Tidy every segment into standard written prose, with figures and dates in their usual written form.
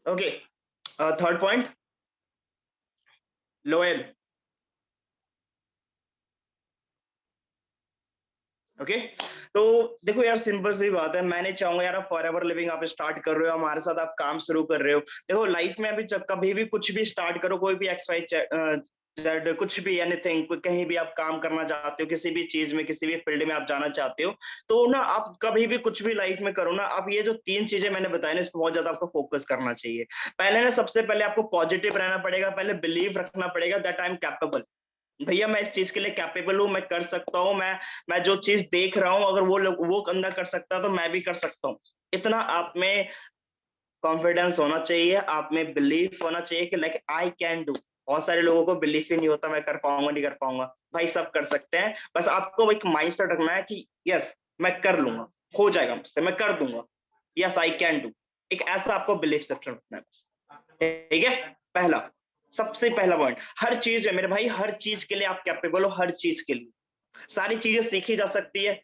Okay, third point, loyal. Okay, तो देखो यार, सिंपल सी बात है, मैं नहीं चाहूंगा यार आप फॉर एवर लिविंग आप स्टार्ट कर रहे हो, हमारे साथ आप काम शुरू कर रहे हो। देखो लाइफ में अभी जब कभी भी कुछ भी स्टार्ट करो, कोई भी एक्स वाई जेड कुछ भी एनीथिंग, कहीं भी आप काम करना चाहते हो, किसी भी चीज में किसी भी फील्ड में आप जाना चाहते हो, तो ना आप कभी भी कुछ भी लाइफ में करो ना, आप ये जो तीन चीजें मैंने बताई ना, इस पर बहुत ज्यादा आपको फोकस करना चाहिए। पहले ना, सबसे पहले आपको पॉजिटिव रहना पड़ेगा, पहले बिलीव रखना पड़ेगा दैट आई एम कैपेबल। भैया मैं इस चीज के लिए कैपेबल हूँ, मैं कर सकता हूँ, मैं जो चीज देख रहा हूँ, अगर वो लोग वो बंदा कर सकता है तो मैं भी कर सकता हूँ। इतना आप में कॉन्फिडेंस होना चाहिए, आप में बिलीफ होना चाहिए कि लाइक आई कैन डू। बहुत सारे लोगों को बिलीफ ही नहीं होता, मैं कर पाऊंगा नहीं कर पाऊंगा। भाई सब कर सकते हैं, बस आपको एक माइंडसेट रखना है कि यस मैं कर लूंगा, हो जाएगा मुझसे, मैं कर दूंगा, यस आई कैन डू। एक ऐसा आपको बिलीफ सिस्टम रखना है बस। ठीक है, पहला, सबसे पहला पॉइंट, हर चीज है मेरे भाई, हर चीज के लिए आप कैपेबल हो, हर चीज के लिए। सारी चीजें सीखी जा सकती है,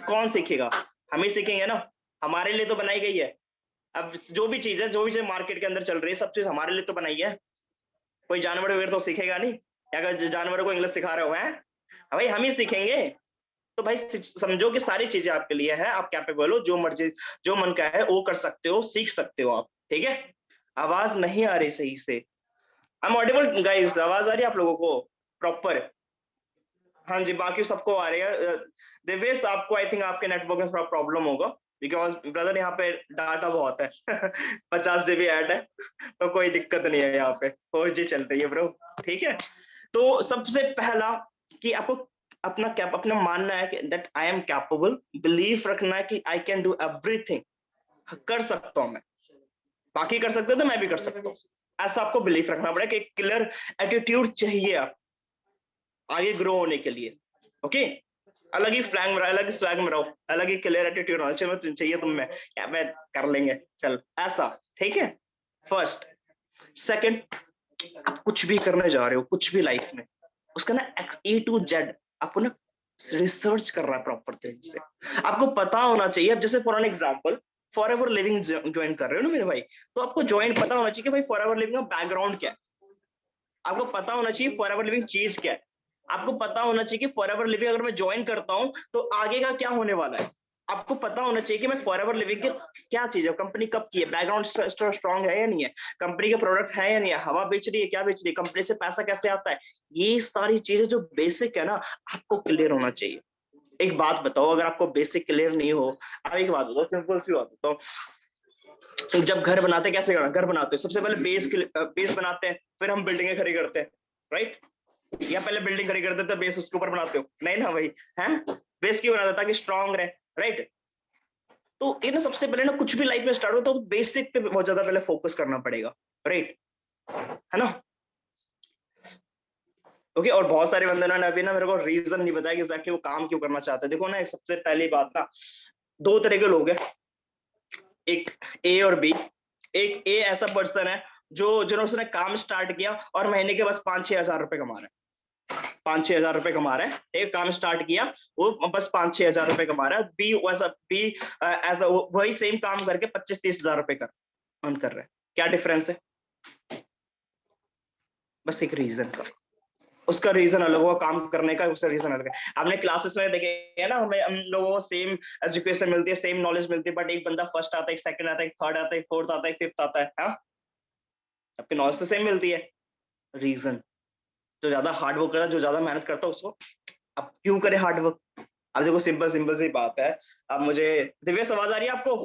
कौन सीखेगा? हम ही सीखेंगे ना, हमारे लिए तो बनाई गई है। अब जो भी चीज है, जो भी चीज मार्केट के अंदर चल रही है, सब चीज हमारे लिए तो बनाई है। कोई जानवर वगैरह तो सीखेगा नहीं, या अगर जानवरों को इंग्लिश सिखा रहे हो हैं, भाई हम ही सीखेंगे। तो भाई समझो कि सारी चीजें आपके लिए है, आप कैपेबल हो, जो मर्जी जो मन का है वो कर सकते हो, सीख सकते हो आप। ठीक है, आवाज नहीं आ रही सही से? आई एम ऑडिबल गाइस? आवाज आ रही है आप लोगों को प्रॉपर? हाँ जी, बाकी सबको आ रही है। दिव्येश, आपको आई थिंक आपके नेटवर्क में थोड़ा प्रॉब्लम होगा, बिकॉज ब्रदर यहाँ पे डाटा बहुत है। 50 GB ऐड है, तो कोई दिक्कत नहीं है, यहाँ पे 4G चल रही है ब्रो। ठीक है, तो सबसे पहला कि आपको अपना कैप अपना मानना है कि that I am capable, belief रखना है कि आई कैन डू एवरीथिंग, कर सकता हूं मैं, बाकी कर सकते हो तो मैं भी कर सकता हूँ। ऐसा आपको बिलीफ रखना पड़ेगा कि क्लियर एटीट्यूड चाहिए आप आगे ग्रो होने के लिए। ओके, अलग ही फ्लैंग में रहो, अलग ही स्वैग में रहो, अलग ही क्लियर एटीट्यूड होना चाहिए, चाहिए तुम में, क्या मैं कर लेंगे चल ऐसा। ठीक है, फर्स्ट। सेकंड, आप कुछ भी करने जा रहे हो, कुछ भी लाइफ में, उसका ना A to Z आपको ना रिसर्च कर रहा है प्रॉपर तरीके से। आपको पता होना चाहिए, अब जैसे for an example, for ever living join कर रहे हो ना मेरे भाई, तो आपको ज्वाइन पता होना चाहिए कि भाई फॉर एवर लिविंग का बैकग्राउंड क्या है। आपको पता होना चाहिए फॉर एवर लिविंग चीज क्या है। आपको पता होना चाहिए कि फॉर एवर लिविंग अगर मैं ज्वाइन करता हूं तो आगे का क्या होने वाला है। आपको पता होना चाहिए कि मैं फॉर एवर लिविंग की क्या चीज है, कंपनी कब की है, बैकग्राउंड स्ट्रॉन्ग है या नहीं है, कंपनी का प्रोडक्ट है या नहीं है, हवा बेच रही है, क्या बेच रही है, कंपनी से पैसा कैसे आता है। ये सारी चीजें जो बेसिक है ना, आपको क्लियर होना चाहिए। एक बात बताओ, अगर आपको बेसिक क्लियर नहीं हो, आप एक बात बताओ, सिंपल सी बात बताओ, तो जब घर बनाते कैसे करना, घर बनाते हो सबसे पहले बेस बनाते हैं, फिर हम बिल्डिंगें खड़ी करते हैं, राइट? या पहले बिल्डिंग खड़ी करते थे, बेस उसके ऊपर बनाते हो? नहीं ना भाई, है बेस क्यों बनाते, ताकि स्ट्रांग रहे, राइट? तो ये ना सबसे पहले ना, कुछ भी लाइफ में स्टार्ट हो तो बेसिक पे बहुत ज्यादा पहले फोकस करना पड़ेगा, राइट? है ना? ओके, और बहुत सारे बंदे ने अभी ना मेरे को रीजन नहीं बताया कि एग्जैक्टली वो काम क्यों करना चाहते हैं। देखो ना, सबसे पहली बात ना, दो तरह के लोग हैं, एक ए और बी। एक ए ऐसा पर्सन है जो जिन्होंने उसने काम स्टार्ट किया और महीने के बस 5-6 हज़ार रुपए कमा रहे हैं, 5-6 हज़ार रुपए कमा रहे हैं, एक काम स्टार्ट किया, वो बस 5-6 हज़ार रुपए कमा रहा है। बी वैसा बी एज वही सेम काम करके 25-30 हज़ार रुपए कर अर्न कर रहे हैं। क्या डिफरेंस है? बस एक रीजन का, उसका रीजन अलग होगा काम करने का, उसका रीजन अलग है। आपने क्लासेस में देखे है ना, हमें हम लोगों को सेम एजुकेशन मिलती है, सेम नॉलेज मिलती है, बट एक बंदा फर्स्ट आता है, एक सेकंड आता है, एक थर्ड आता है, एक फोर्थ आता है, एक फिफ्थ आता है, हाँ? सबकी नॉलेज तो सेम मिलती है। रीजन, जो ज्यादा हार्ड वर्क करता है, जो ज्यादा मेहनत करता है, उसको अब क्यों करे हार्ड वर्क? अब देखो, सिंपल सिंपल सी बात है। अब मुझे दिव्य आवाज आ रही है आपको?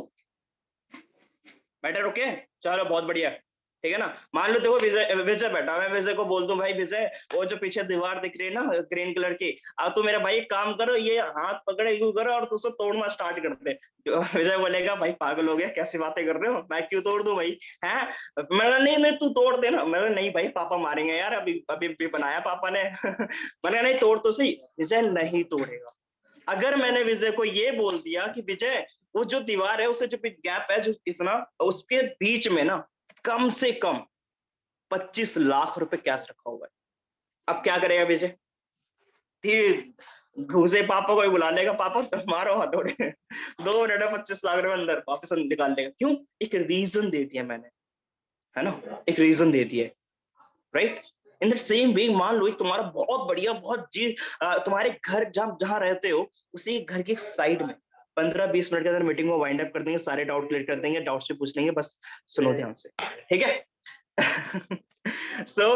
बेटर, ओके, चलो बहुत बढ़िया। ठीक है ना, मान लो देखो विजय विजय बैठा, मैं विजय को बोल दूं, भाई विजय, वो जो पीछे दीवार दिख रही है ना ग्रीन कलर की, अब तू मेरा भाई एक काम करो, ये हाथ पकड़े यूं करो और तू उसको तोड़ना स्टार्ट कर दे। विजय बोलेगा, भाई पागल हो गया, कैसी बातें कर रहे हो, मैं क्यों तोड़ दूं भाई? है? मैंने, नहीं नहीं तू तोड़ दे ना। मैंने, नहीं भाई पापा मारेंगे यार, अभी अभी भी बनाया पापा ने। मैंने, नहीं तोड़ तो सही। विजय नहीं तोड़ेगा। अगर मैंने विजय को ये बोल दिया कि विजय, वो जो दीवार है, उससे जो गैप है जो इतना, उसके बीच में ना कम से कम 25 लाख रुपए कैश रखा हुआ है, अब क्या करेगा विजय? फिर घुसे पापा को ही बुला लेगा, पापा मारो हथौड़े। 2 मिनट में 25 लाख रुपए अंदर वापस निकाल लेगा। क्यों? एक रीजन दे दिया मैंने। है ना, एक रीजन देती है, right. In the same way मान लो एक तुम्हारा बहुत बढ़िया बहुत जी तुम्हारे घर जहाँ जहाँ रहते हो उसी घर के साइड में 15-20 मिनट के अंदर मीटिंग को वाइंड अप कर देंगे, सारे डाउट क्लियर कर देंगे, डाउट से पूछ लेंगे, बस सुनो ध्यान से, ठीक है। सो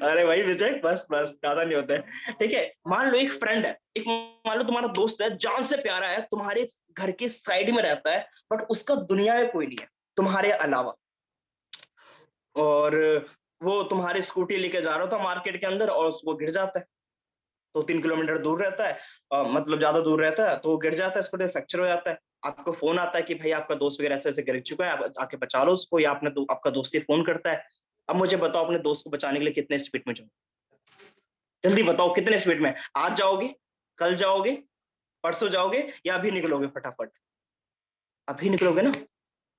अरे भाई विजय, बस बस ज्यादा नहीं होता है, ठीक है। मान लो एक फ्रेंड है, एक मान लो तुम्हारा दोस्त है, जान से प्यारा है, तुम्हारे घर के साइड में रहता है, बट उसका दुनिया में कोई नहीं है तुम्हारे अलावा, और वो तुम्हारी स्कूटी लेके जा रहा था मार्केट के अंदर और उसको गिर जाता है, तो 3 किलोमीटर दूर रहता है, मतलब ज्यादा दूर रहता है, तो वो गिर जाता है, स्कूटी फ्रैक्चर हो जाता है। आपको फोन आता है कि भाई आपका दोस्त वगैरह ऐसे ऐसे गिर चुका है, आप आके बचा लो उसको, या आपका दोस्त ही फोन करता है। अब मुझे बताओ अपने दोस्त को बचाने के लिए कितने स्पीड में जाओ, जल्दी बताओ कितने स्पीड में, आज जाओगे, कल जाओगे, परसों जाओगे, या अभी निकलोगे फटाफट? अभी निकलोगे ना,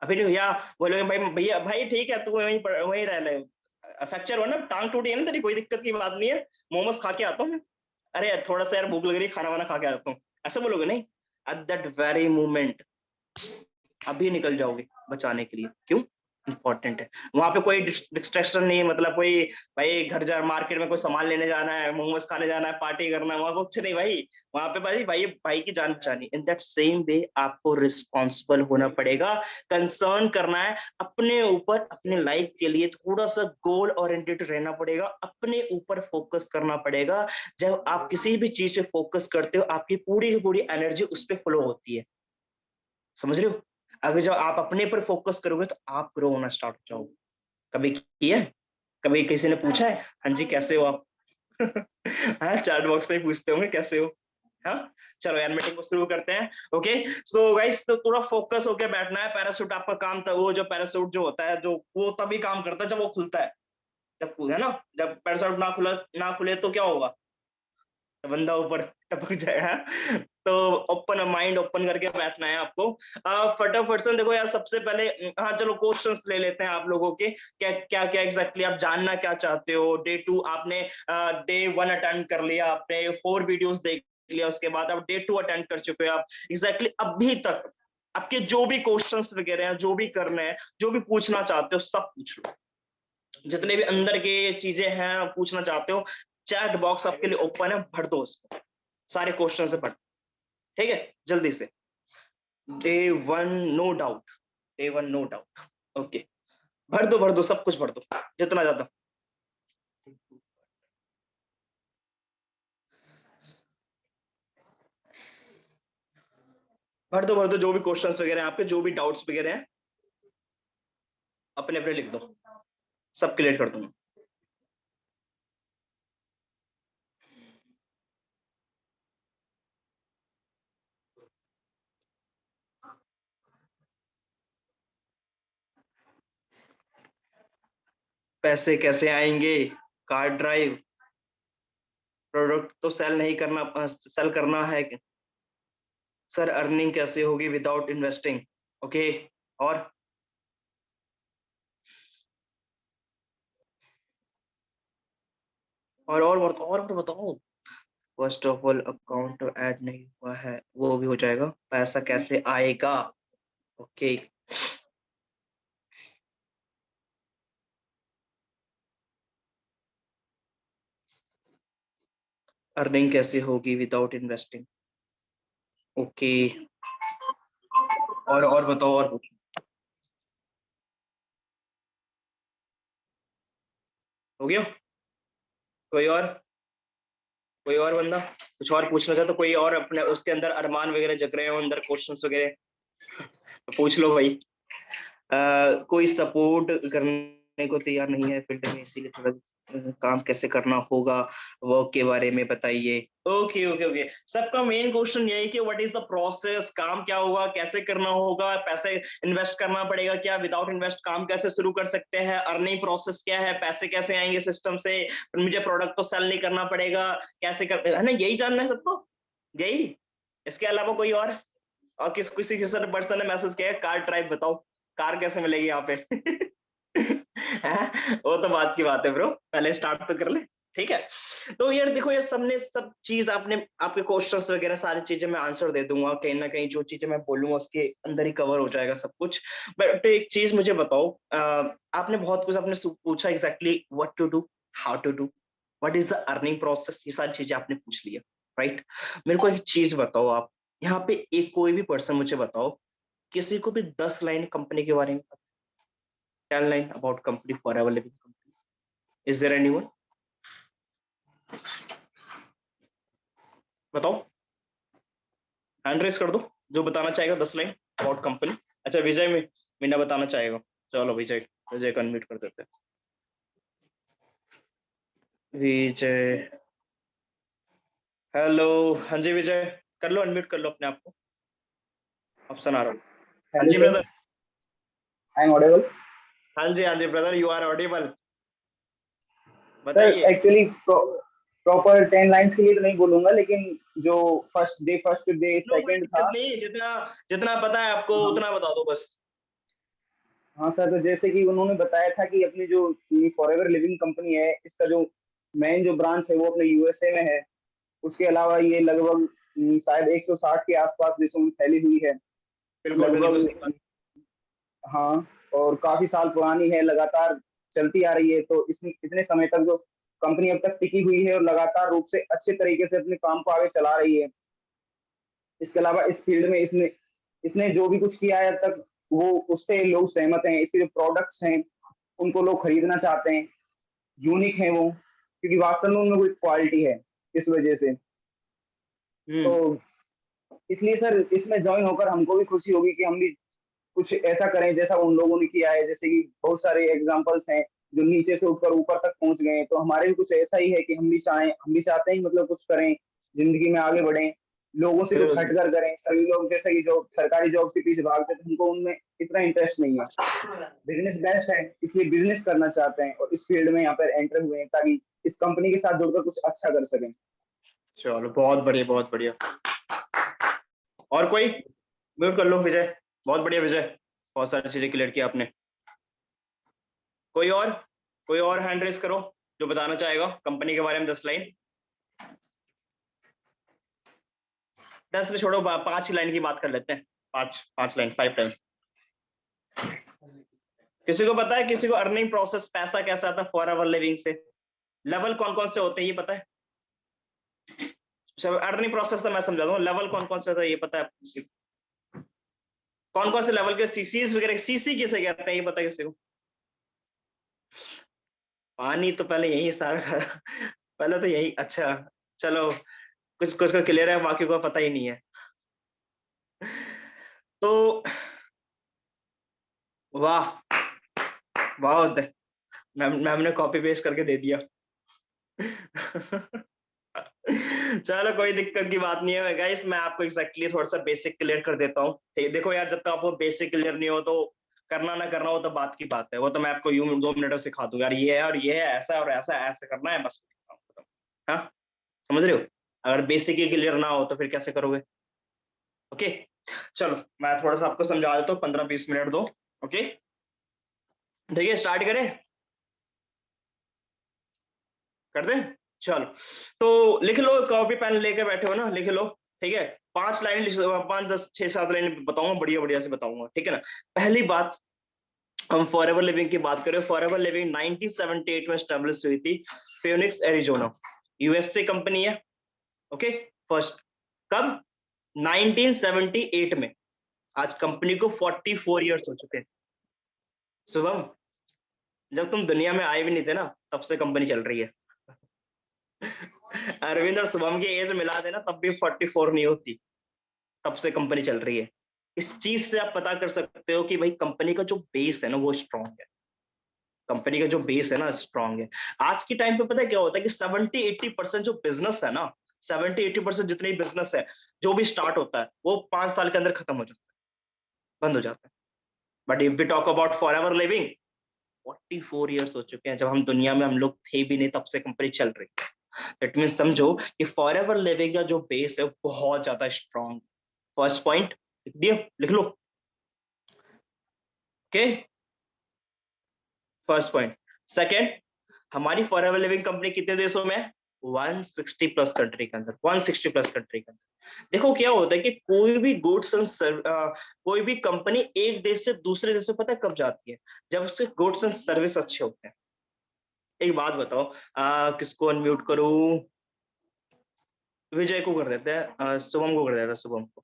अभी नहीं, या बोलोगे भाई भैया भाई ठीक है तू वहीं रह ले, फ्रैक्चर हो ना, टांग टूटी है ना तेरी, कोई दिक्कत की बात नहीं है, मोमोज खा के आता हूँ मैं, अरे थोड़ा सा यार भूख लग रही है, खाना वाना खा के आता हूँ, ऐसा बोलोगे? नहीं, एट दैट वेरी मोमेंट अभी निकल जाओगे बचाने के लिए, क्यों? इंपॉर्टेंट है, वहां पे कोई डिस्ट्रैक्शन नहीं है, मतलब कोई भाई घर जा मार्केट में कोई सामान लेने जाना है, मोमोज खाने जाना है, पार्टी करना है, वहां कुछ नहीं भाई, वहां पे भाई भाई भाई की जान बचानी। इन दैट सेम वे आपको रिस्पॉन्सिबल होना पड़ेगा, कंसर्न करना है अपने ऊपर, अपने लाइफ के लिए थोड़ा सा गोल ओरिएंटेड रहना पड़ेगा, अपने ऊपर फोकस करना पड़ेगा। जब आप किसी भी चीज पे फोकस करते हो आपकी पूरी की पूरी एनर्जी उस पर फ्लो होती है, समझ रहे हो? अगर जब आप अपने पर फोकस करोगे तो आप ग्रो होना स्टार्ट हो जाओगे। कभी किया है? कभी किसी ने पूछा है हाँ जी कैसे हो आप? हाँ, चैट बॉक्स में ही पूछते होंगे कैसे हो। हाँ, चलो यार मीटिंग को शुरू करते हैं। ओके, सो गाइस तो थोड़ा फोकस होके बैठना है। पैराशूट आपका काम था, वो जो पैराशूट जो होता है जो वो तभी काम करता है जब वो खुलता है, जब है ना, जब पैराशूट ना खुले तो क्या होगा, तो बंदा ऊपर टपक जाएगा। तो ओपन माइंड ओपन करके बैठना है आपको। फटाफट से देखो यार, सबसे पहले हाँ चलो क्वेश्चंस ले लेते हैं आप लोगों के, क्या क्या क्या एग्जैक्टली आप जानना क्या चाहते हो। डे 2 आपने डे 1 अटेंड कर लिया, आपने 4 वीडियोस देख लिया, उसके बाद आप डे 2 अटेंड कर चुके हो आप। एग्जैक्टली अभी तक आपके जो भी क्वेश्चंस वगैरह हैं, जो भी करने हैं, जो भी पूछना चाहते हो सब पूछ लो, जितने भी अंदर के चीजें हैं पूछना चाहते हो, चैट बॉक्स आपके लिए ओपन है, भर दो उसको, सारे क्वेश्चन से भर, ठीक है, जल्दी से। Day 1 no doubt, day 1 no doubt, okay, भर दो सब कुछ भर दो, जितना ज्यादा। भर दो जो भी क्वेश्चंस वगैरह हैं आपके, जो भी डाउट्स वगैरह हैं, अपने अपने लिख दो, सब क्लियर कर दूंगा। पैसे कैसे आएंगे, कार ड्राइव, प्रोडक्ट तो सेल नहीं करना, सेल करना है सर, अर्निंग कैसे होगी विदाउट इन्वेस्टिंग, ओके, और और बताओ। First of all account add नहीं हुआ है, वो भी हो जाएगा, पैसा कैसे आएगा, ओके। अर्निंग कैसे होगी विदाउट इन्वेस्टिंग, ओके, और बताओ, और पूछो। हो गया? कोई और, कोई और बंदा कुछ और पूछना चाहता, कोई और अपने उसके अंदर अरमान वगैरह जग रहे हो अंदर, क्वेश्चंस वगैरह, तो पूछ लो भाई। कोई सपोर्ट करने को तैयार नहीं है फील्ड में, इसीलिए थोड़ा काम कैसे करना होगा, वर्क के बारे में बताइए। ओके ओके ओके, सबका मेन क्वेश्चन यही कि व्हाट इज द प्रोसेस, काम क्या होगा, कैसे करना होगा, पैसे इन्वेस्ट करना पड़ेगा क्या, विदाउट इन्वेस्ट काम कैसे शुरू कर सकते हैं, अर्निंग प्रोसेस क्या है, पैसे कैसे आएंगे सिस्टम से, फिर मुझे प्रोडक्ट तो सेल नहीं करना पड़ेगा, कैसे कर, है ना, यही जानना है सबको, यही, इसके अलावा कोई और किसी किसी पर्सन ने मैसेज किया है कार ड्राइव बताओ, कार कैसे मिलेगी यहाँ पे। हैं? वो तो बात की बात है ब्रो, पहले स्टार्ट तो कर ले। ठीक है। तो यार देखो यार, सबने सब चीज आपने, आपके क्वेश्चंस वगैरह सारी चीजें मैं आंसर दे दूंगा, कहीं ना कहीं जो चीजें मैं बोलूंगा उसके अंदर ही कवर हो जाएगा सब कुछ। बट एक चीज मुझे बताओ, आपने बहुत कुछ आपने पूछा exactly what to do, how to do, what is the earning process, ये सारी चीजें आपने पूछ लिया, राइट। मेरे को एक चीज बताओ आप, यहाँ पे एक कोई भी पर्सन मुझे बताओ, किसी को भी 10 लाइन कंपनी के बारे में, 10 line about company Forever Living company, is there anyone? बताओ, हैंड रेस कर दो, जो बताना चाहेगा 10 लाइन अबाउट कंपनी। अच्छा विजय में मीना बताना चाहेगा, चलो विजय, विजय को अनम्यूट कर देते हैं। विजय, हेलो, हाँ जी विजय, कर लो अनम्यूट कर लो अपने आप को, ऑप्शन आ रहा है। हाँ hello ji sir, brother, I am audible. हाँ जी brother, you are audible, sir बताइए। एक्चुअली प्रॉपर 10 लाइन्स के लिए तो नहीं बोलूंगा, लेकिन जो फर्स्ट डे नो कोई सेकंड था। दिक्कत नहीं, जितना जितना पता है आपको हाँ उतना बता दो बस। हाँ सर, तो जैसे कि उन्होंने बताया था कि अपनी जो फॉरएवर लिविंग कंपनी है, इसका जो मेन जो ब्रांच है वो अपने यूएसए में है। उसके अलावा ये लगभग शायद 160 के आसपास देशों में फैली हुई है बिल्कुल बिल्कुल सही बात। लगभग। हाँ, और काफी साल पुरानी है, लगातार चलती आ रही है। तो इस इतने समय तक जो कंपनी अब तक टिकी हुई है और लगातार रूप से अच्छे तरीके से अपने काम को आगे चला रही है। इसके अलावा इस फील्ड में इसने इसने जो भी कुछ किया है अब तक, वो उससे लोग सहमत हैं। इसके जो प्रोडक्ट्स हैं उनको लोग खरीदना चाहते हैं, यूनिक है वो, क्योंकि वास्तव में उनमें कोई क्वालिटी है। इस वजह से हम्म। तो इसलिए सर इसमें ज्वाइन होकर हमको भी खुशी होगी कि हम भी कुछ ऐसा करें जैसा उन लोगों ने किया है। जैसे कि बहुत सारे एग्जांपल्स हैं जो नीचे से उठकर ऊपर तक पहुंच गए हैं, तो हमारे भी कुछ ऐसा ही है कि हम भी चाहते हैं, मतलब कुछ करें, जिंदगी में आगे बढ़ें, लोगों से कुछ बिल्कुल हटकर करें। सभी लोग जैसे कि जो सरकारी जॉब के पीछे भागते थे, हमको उनमें इतना इंटरेस्ट नहीं है। बिजनेस बेस्ट है, इसलिए बिजनेस करना चाहते हैं और इस फील्ड में यहाँ पर एंटर हुए हैं ताकि इस कंपनी के साथ जुड़कर कुछ अच्छा कर सकें। चलो, बहुत बढ़िया बहुत बढ़िया। और कोई? म्यूट कर लो विजय, बहुत बढ़िया विजय, बहुत सारी चीजें क्लियर की आपने। कोई और, कोई और हैंड रेस करो जो बताना चाहेगा कंपनी के बारे में 10 लाइन। 10 में छोड़ो, 5 लाइन की बात कर लेते हैं, 5 5 लाइन, 5 टाइम। किसी को पता है, किसी को अर्निंग प्रोसेस, पैसा कैसा आता है फॉर एवर लिविंग से? लेवल कौन कौन से होते हैं ये पता है? अर्निंग प्रोसेस तो मैं समझा दूं, लेवल कौन कौन से होता है ये पता है किसी को? कौन कौन से लेवल के सीसीज वगैरह, सीसी किसे कहते हैं ये पता है किसी को? पानी तो पहले यही सारा पहले तो यही, अच्छा चलो, कुछ कुछ को क्लियर है, बाकी को पता ही नहीं है। तो वाह, वाह, मैम मैम ने कॉपी पेस्ट करके दे दिया। चलो कोई दिक्कत की बात नहीं है गाइस, मैं आपको एग्जैक्टली थोड़ा सा बेसिक क्लियर कर देता हूँ। देखो यार, जब तक आपको बेसिक क्लियर नहीं हो तो करना ना करना वो तो बात की बात है, वो तो मैं आपको यूं 2 मिनट में सिखा दूं यार, ये है और ये है, ऐसा और ऐसा ऐसा करना है बस। हाँ, समझ रहे हो? अगर बेसिक ही क्लियर ना हो तो फिर कैसे करोगे? ओके, चलो मैं थोड़ा सा आपको समझा देता हूँ, 15 20 मिनट दो। ओके, ठीक है, स्टार्ट करें, कर दें? चलो, तो लिख लो, कॉपी पेन लेके बैठे हो ना, लिख लो। ठीक है, 5 लाइन, 5 10 6 7 लाइन बताऊंगा, बढ़िया बढ़िया से बताऊंगा, ठीक है ना। पहली बात, हम फॉर एवर लिविंग की बात करें, फॉर एवर लिविंग 1978 में स्टैब्लिश हुई थी, फिनिक्स एरिजोना, यूएसए कंपनी है। ओके, फर्स्ट, कब? 1978 में। आज कंपनी को 44 इयर्स हो चुके हैं। शुभम, जब तुम दुनिया में आए भी नहीं थे ना, तब से कंपनी चल रही है। अरविंद और शुभम की एज मिला देना तब भी 44 नहीं होती, तब से कंपनी चल रही है। इस चीज से आप पता कर सकते हो कि भाई कंपनी का जो बेस है ना वो स्ट्रांग है, कंपनी का जो बेस है ना स्ट्रांग है। आज के टाइम पे पता है क्या होता है कि 70 80% जो बिजनेस है ना, 70 80% जितने भी बिजनेस है, जो भी स्टार्ट होता है वो 5 साल के अंदर खत्म हो जाता है, बंद हो जाता है। But if we talk about Forever Living, 44 years हो चुके हैं, जब हम दुनिया में हम लोग थे भी नहीं तब से कंपनी चल रही है। दैट मीन समझो कि फॉर एवर लिविंग का जो बेस है बहुत ज्यादा स्ट्रांग। फर्स्ट पॉइंट लिख दिया, लिख लो। Okay, first point. सेकेंड, हमारी फॉरएवर लिविंग कंपनी कितने देशों में है? 160 प्लस कंट्री के अंदर, 160 प्लस कंट्री के अंदर। देखो क्या होता है कि कोई भी गुड्स एंड कोई भी कंपनी एक देश से दूसरे देश में पता है कब जाती है? जब उसके गुड्स एंड सर्विस अच्छे होते हैं। एक बात बताओ, किसको अनम्यूट करूं? विजय को कर देते हैं, शुभम को कर देते हैं, शुभम को।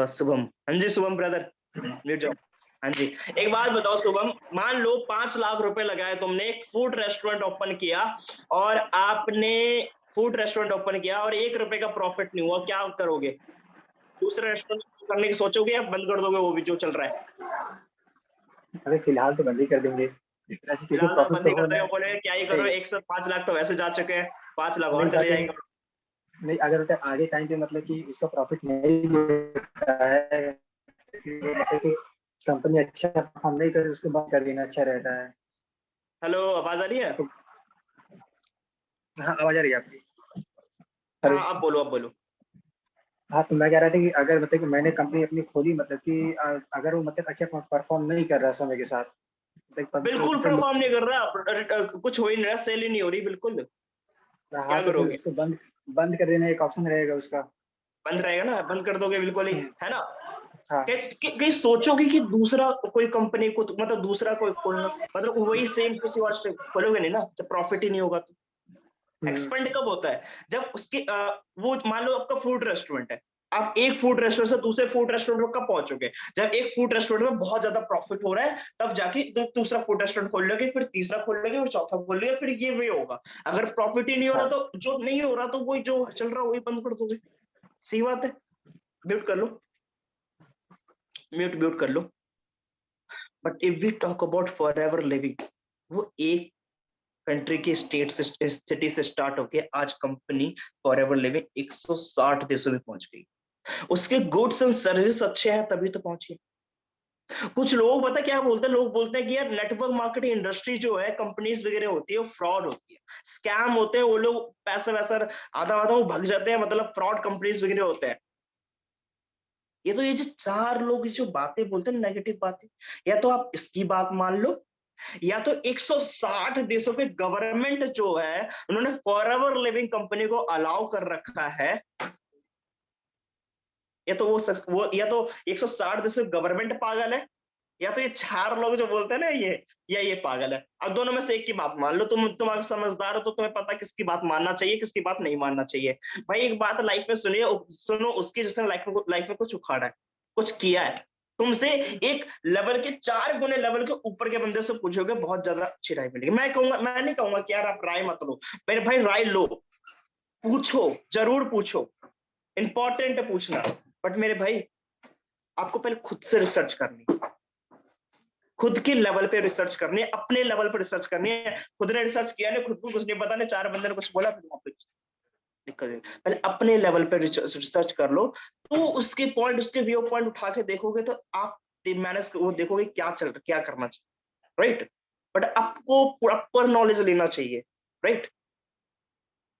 शुभम, हाँ जी शुभम ब्रदर, म्यूट जाओ। हाँ जी, एक बात बताओ शुभम, मान लो 5 लाख रुपए लगाए तुमने, एक फूड रेस्टोरेंट ओपन किया और आपने फूड रेस्टोरेंट ओपन किया और 1 रुपए का प्रॉफिट नहीं हुआ, क्या करोगे? दूसरा रेस्टोरेंट करने की सोचोगे या बंद कर दोगे वो भी जो चल रहा है? अरे फिलहाल तो बंद ही कर देंगे इस तरह से, क्योंकि फिलहाल तो प्रॉफिट बंद तो ही कर होना देगा, है। बोले क्या ही करो, नहीं 105 लाख तो वैसे जा चुके हैं, 5 लाख और नहीं चले बाकी जाएंगे। नहीं, अगर होता है आगे टाइम पे मतलब कि उसका प्रॉफिट नहीं देता है, मतलब कि कंपनी अच्छा परफॉर्म नहीं करे, उसको बंद कर देना अच्छा रहता है। हेलो, आवाज आ रही है? तो हाँ, आवाज आ रही है आपकी? हाँ, हेलो। अब बोलो, अब बोलो। हाँ, तो मैं कह रहा था कि अगर मतलब कि मैंने कंपनी अपनी खोली, मतलब कि अगर वो मतलब अच्छा परफॉर्म नहीं कर रहा समय के साथ, बिल्कुल मतलब परफॉर्म नहीं कर रहा, कुछ हो ही नहीं रहा, सेल ही नहीं हो रही बिल्कुल, हाँ, क्या तो फिर करोगे? उसको बंद बंद कर देना एक ऑप्शन रहेगा उसका। बंद रहेगा ना, बंद कर दोगे बिल्कुल ही, हम्म, है ना? हाँ। कहीं सोचोगे कि दूसरा कोई कंपनी को मतलब दूसरा कोई खोलना, मतलब वही सेम किसी और से खोलोगे नहीं ना, जब प्रॉफिट ही नहीं होगा तो। हम्म, एक्सपेंड कब होता है? जब उसके वो मान लो आपका फूड रेस्टोरेंट है, आप एक फूड रेस्टोरेंट से दूसरे फूड रेस्टोरेंट में कब पहुंचोगे? जब एक फूड रेस्टोरेंट में बहुत ज्यादा प्रॉफिट हो रहा है, तब जाके दूसरा फूड रेस्टोरेंट खोल लोगे, फिर तीसरा खोल लोगे, और चौथा खोल लोगे, फिर ये वे होगा। अगर प्रॉफिट ही नहीं हो रहा, हाँ। तो जो नहीं हो रहा तो वही जो चल रहा वही बंद कर दोगे। सही बात है। म्यूट कर लो, म्यूट म्यूट कर लो। But if we talk about Forever Living, वो एक कंट्री की स्टेट से सिटी से स्टार्ट होके आज कंपनी फॉर एवर लिविंग 160 देशों में पहुंच गई। उसके गुड्स एंड सर्विस अच्छे हैं तभी तो पहुंची। कुछ लोग पता क्या बोलते हैं, लोग बोलते हैं कि यार नेटवर्क मार्केटिंग इंडस्ट्री जो है, कंपनीज वगैरह होती है, वो फ्रॉड होती है, स्कैम होते हैं, वो लोग पैसा वैसा आधा आधा वो भाग जाते हैं, मतलब फ्रॉड कंपनीज वगैरह होते हैं। ये जो चार लोग जो बातें बोलते हैं नेगेटिव बातें, या तो आप इसकी बात मान लो, या तो 160 देशों के गवर्नमेंट जो है उन्होंने फॉरएवर लिविंग कंपनी को अलाउ कर रखा है, या तो वो या तो 160 देशों के गवर्नमेंट पागल है, या तो ये चार लोग जो बोलते हैं ना ये पागल है। अब दोनों में से एक की बात मान लो, तुम अगर समझदार हो तो तुम्हें पता किसकी बात मानना चाहिए, किसकी बात नहीं मानना चाहिए। भाई एक बात लाइफ में सुनिए, सुनो उसकी जिसने लाइफ में कुछ उखाड़ा है, कुछ किया है, तुमसे एक लेवल के 4 गुने लेवल के ऊपर के बंदे से पूछोगे, बहुत ज्यादा अच्छी राय मिलेगी। मैं नहीं कहूंगा कि यार आप राय मत लो, मेरे भाई राय लो, पूछो, जरूर पूछो, इंपॉर्टेंट है पूछना। बट मेरे भाई, आपको पहले खुद से रिसर्च करनी है, खुद के लेवल पे रिसर्च करनी है, अपने लेवल पे रिसर्च करनी है। खुद ने रिसर्च किया नहीं, खुद को कुछ नहीं पता, नहीं 4 बंदे ने कुछ बोला, फिर वहां पे दिक्कत है। पहले अपने लेवल पे रिसर्च कर लो, तो उसके पॉइंट, उसके व्यू पॉइंट उठा के देखोगे तो आप मैनेज वो देखोगे क्या चल रहा, क्या करना चाहिए, राइट? बट आपको प्रॉपर नॉलेज लेना चाहिए, राइट?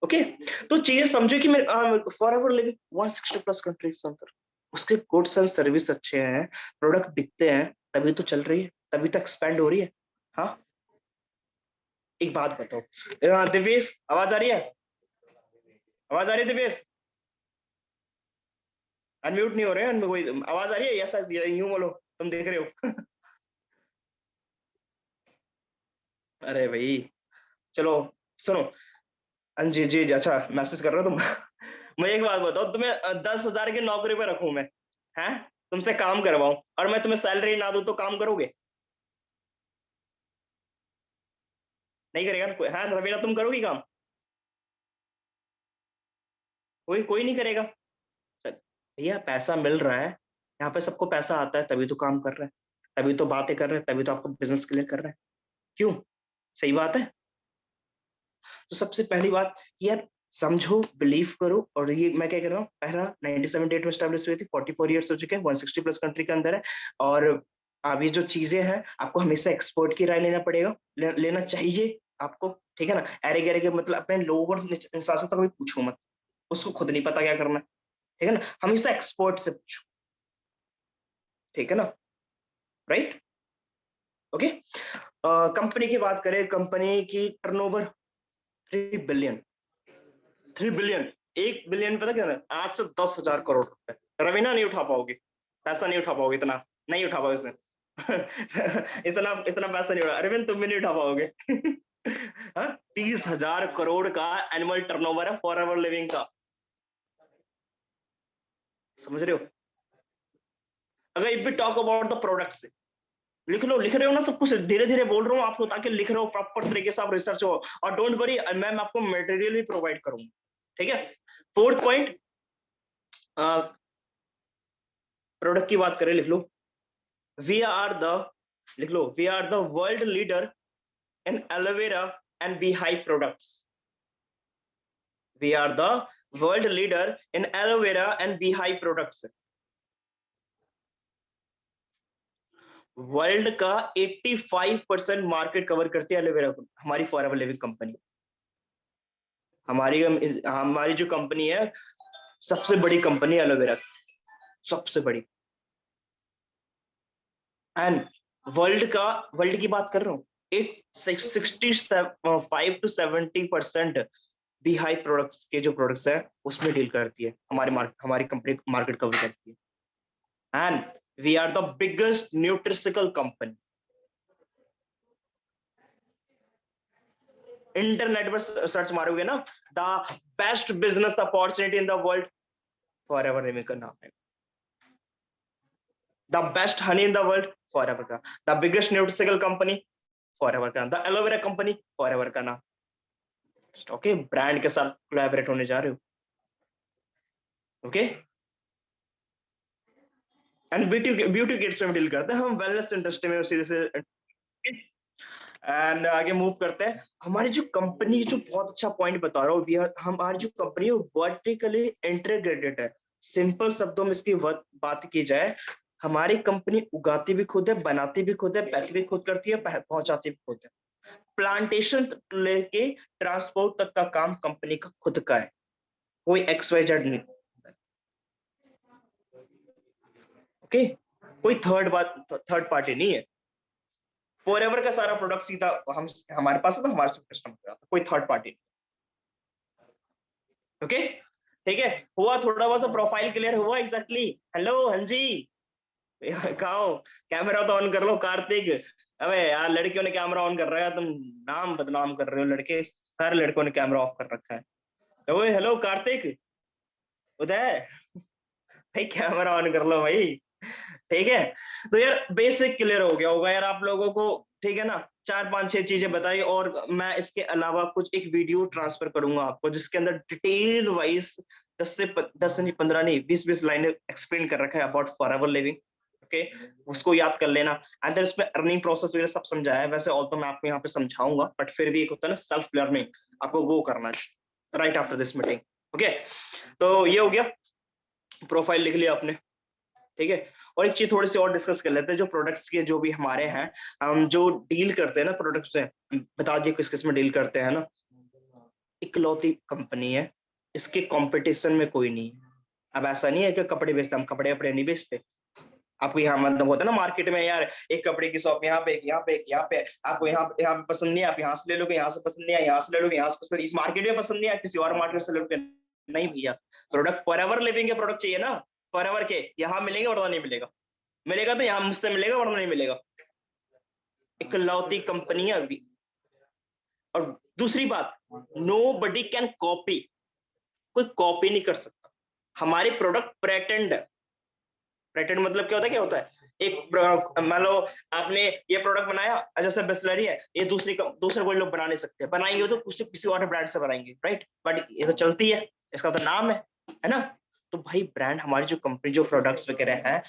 ओके, तो चीजें समझो कि मैं for ever living 160 plus countries अंदर, उसके गुड्स एंड सर्विस अच्छे हैं, प्रोडक्ट बिकते हैं, तभी तो चल रही है, तभी तो एक्सपेंड हो रही है। हाँ, एक बात बताओ, दिवेश आवाज आ रही है? आवाज आ रही है दिवेश? अनम्यूट नहीं हो रहे हैं, कोई आवाज आ रही है? ऐसा यूं बोलो, तुम देख रहे हो। अरे भाई, चलो सुनो। जी जी जी, अच्छा मैसेज कर रहे हो तुम। मुझे एक बात बताओ, तुम्हें 10,000 की नौकरी पे रखूं मैं, हैं, तुमसे काम करवाऊं, और मैं तुम्हें सैलरी ना दूं तो काम करोगे? नहीं करेगा ना कोई? हाँ रवीना, तुम करोगी काम? कोई कोई नहीं करेगा। सर, भैया पैसा मिल रहा है, यहाँ पे सबको पैसा आता है, तभी तो काम कर रहे हैं, तभी तो बातें कर रहे हैं, तभी तो आपको बिजनेस क्लियर कर रहे हैं। क्यों? सही बात है। तो सबसे पहली बात, यार समझो, बिलीव करो, और ये मैं क्या कह रहा हूँ, पहला 97 में स्टैब्लिश हुई थी, 44 ईयर्स हो चुके हैं, 160 प्लस कंट्री के अंदर है। और अब ये जो चीजें हैं, आपको हमेशा एक्सपर्ट की राय लेना पड़ेगा, लेना चाहिए आपको, ठीक है ना? अरे गरे के मतलब अपने लोअर इंसान से तो कभी पूछो मत, उसको खुद नहीं पता क्या करना है, ठीक है ना? हमेशा एक्सपर्ट से पूछो, ठीक है ना? राइट? ओके, कंपनी की बात करें, कंपनी की टर्नओवर 3 बिलियन। 3 बिलियन, 1 बिलियन पता क्या है? 8 से 10,000 करोड़ रुपए। रवीना नहीं उठा पाओगे, पैसा नहीं उठा पाओगे, इतना नहीं उठा पाओगे इसमें। इतना इतना पैसा नहीं उठा, अरविंद तुम भी नहीं उठा पाओगे। हाँ, 30,000 करोड़ का एनुअल टर्नओवर है फॉरएवर लिविंग का, समझ रहे हो? अगर if we talk about the products, लिख लो, लिख रहे हो ना सब कुछ, धीरे धीरे बोल रहा हूँ आपको ताकि लिख रहे हो प्रॉपर तरीके से, आप रिसर्च हो। और डोंट वरी, मैं आपको मटेरियल भी प्रोवाइड करूंगा, ठीक है? फोर्थ पॉइंट, प्रोडक्ट की बात करें, लिख लो, वी आर द, लिख लो, we are the world leader in aloe vera and beehive products. We are the world leader in aloe vera and beehive products. World का 85% मार्केट कवर करती है एलोवेरा हमारी फॉरएवर लिविंग कंपनी। हमारी जो कंपनी है, सबसे बड़ी कंपनी एलोवेरा, सबसे बड़ी। एंड वर्ल्ड की बात कर रहा हूँ, 65 to 70% बीहाइव प्रोडक्ट्स के जो प्रोडक्ट्स है उसमें डील करती है हमारी कंपनी, मार्केट कवर करती है। And we are the biggest nutraceutical company. Internet पर सर्च मारोगे ना, the best business opportunity in the world, Forever Living का नाम है। The best honey in the world, Forever का। The biggest nutraceutical company, Forever का। द एलोवेरा कंपनी, फॉरएवर का नाम। ओके, ब्रांड के साथ कोलैबोरेट होने जा रहे हो, ओके? एंड ब्यूटी किट्स में डील करते हैं हम, वेलनेस इंडस्ट्री में सीधे से। एंड आगे मूव करते हैं। हमारी जो कंपनी, जो बहुत अच्छा पॉइंट बता रहा हूँ, हमारी जो कंपनी है वर्टिकली इंटीग्रेटेड है। सिंपल शब्दों में इसकी बात की जाए, हमारी कंपनी उगाती भी खुद है, बनाती भी खुद है, पैक भी खुद करती है, पहुंचाती भी खुद है। प्लांटेशन लेके ट्रांसपोर्ट तक का काम कंपनी का खुद का है, कोई XYZ नहीं, ओके? कोई थर्ड पार्टी नहीं है। फॉरएवर का सारा प्रोडक्ट सीधा हमारे पास है, तो हमारे कस्टमर पे आता है, कोई थर्ड पार्टी, ओके? ठीक है, हुआ थोड़ा बहुत प्रोफाइल क्लियर हुआ? एग्जैक्टली। हेलो, हाँ जी, कहा हो? कैमरा तो ऑन कर लो कार्तिक। अबे यार, लड़कियों ने कैमरा ऑन कर रखा है, तुम नाम बदनाम कर रहे हो। लड़के, सारे लड़कों ने कैमरा ऑफ कर रखा है। ओए हेलो कार्तिक, उदय, भाई कैमरा ऑन कर लो भाई, ठीक है? तो यार बेसिक क्लियर हो गया होगा यार आप लोगों को, ठीक है ना? 4-5-6 चीजें बताई, और मैं इसके अलावा कुछ एक वीडियो ट्रांसफर करूंगा आपको, जिसके अंदर डिटेल वाइज 10 नहीं, 15 नहीं, 20 लाइनें एक्सप्लेन कर रखा है अबाउट फॉरएवर लिविंग, ओके? उसको याद कर लेना। एंड देन उसमें अर्निंग प्रोसेस वगैरह सब समझाया है। वैसे ऑल तो मैं आपको यहाँ पे समझाऊंगा, बट फिर भी एक होता है ना सेल्फ लर्निंग, आपको वो करना है right after this meeting, okay? तो ये हो गया, प्रोफाइल लिख लिया आपने, ठीक है? और एक चीज थोड़ी सी और डिस्कस कर लेते हैं, जो प्रोडक्ट्स के जो भी हमारे हैं, हम जो डील करते हैं ना प्रोडक्ट्स से, बता दिए किस किस में डील करते हैं ना। इकलौती कंपनी है, इसके कंपटीशन में कोई नहीं है। अब ऐसा नहीं है कि कपड़े बेचते, हम कपड़े अपने नहीं बेचते। आपको यहाँ मतलब होता है ना मार्केट में यार, एक कपड़े की शॉप यहाँ पे, एक यहाँ पे, एक यहाँ पे, आपको यहाँ पे पसंद नहीं है, आप यहाँ से ले लोगे, यहाँ से पसंद नहीं है, यहाँ से ले लोगे, यहाँ से पसंद, इस मार्केट में पसंद नहीं है, किसी और मार्केट से ले लोगे। नहीं भैया, प्रोडक्ट फॉरएवर लिविंग के प्रोडक्ट चाहिए ना, फॉरएवर के, यहाँ मिलेंगे वरना नहीं मिलेगा। मिलेगा तो यहाँ मुझसे मिलेगा, वरना नहीं मिलेगा। इकलौती कंपनी है अभी। और दूसरी बात, नो बडी कैन कॉपी, कोई कॉपी नहीं कर सकता। हमारे प्रोडक्ट पेटेंट है। पेटेंट मतलब क्या होता है? क्या होता है? एक मान लो आपने ये प्रोडक्ट बनाया, जैसे बिस्लरी है, ये दूसरे कोई लोग बना नहीं सकते, बनाएंगे तो किसी और ब्रांड से बनाएंगे, राइट? बट ये तो चलती है, इसका तो नाम है ना? तो भाई ब्रांड, हमारी जो कंपनी जो प्रोडक्ट्स वगैरह है,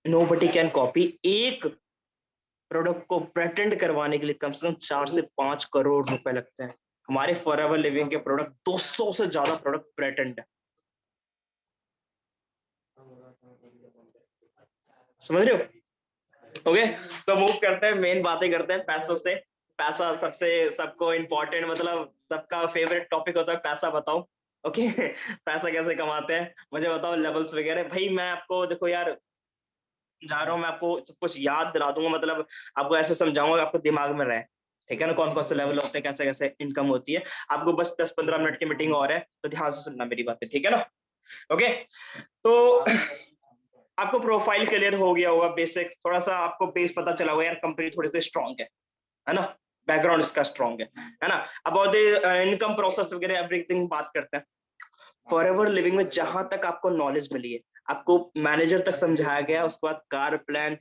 नोबडी कैन कॉपी। एक प्रोडक्ट को पेटेंट करवाने के लिए कम से कम 4 से 5 करोड़ रुपए लगते हैं। हमारे फॉरएवर लिविंग के प्रोडक्ट 200 से ज्यादा प्रोडक्ट पेटेंट है, समझ रहे हो? ओके, तो मूव करते हैं, मेन बातें करते हैं पैसों से। पैसा सबको इंपॉर्टेंट, मतलब सबका फेवरेट टॉपिक होता है पैसा। बताओ, ओके? पैसा कैसे कमाते हैं मुझे बताओ, लेवल्स वगैरह। भाई मैं आपको, देखो यार, समझा रहा हूँ, मैं आपको सब कुछ याद दिला दूंगा, मतलब आपको ऐसे समझाऊंगा आपको दिमाग में रहे, ठीक है ना, कौन कौन से लेवल होते हैं, कैसे कैसे इनकम होती है। आपको बस 10-15 मिनट की मीटिंग और है, तो ध्यान से सुनना मेरी बातें, ठीक है ना। ओके, तो आपको प्रोफाइल क्लियर हो गया होगा, बेसिक थोड़ा सा आपको बेस पता चला होगा, यार कंपनी थोड़ी सी स्ट्रांग है ना, बैकग्राउंड इसका स्ट्रांग है ना। अबाउट द इनकम प्रोसेस वगैरह एवरीथिंग बात करते हैं। फॉरएवर लिविंग में जहां तक आपको नॉलेज मिली है, आपको मैनेजर तक समझाया गया, उसके बाद कार प्लान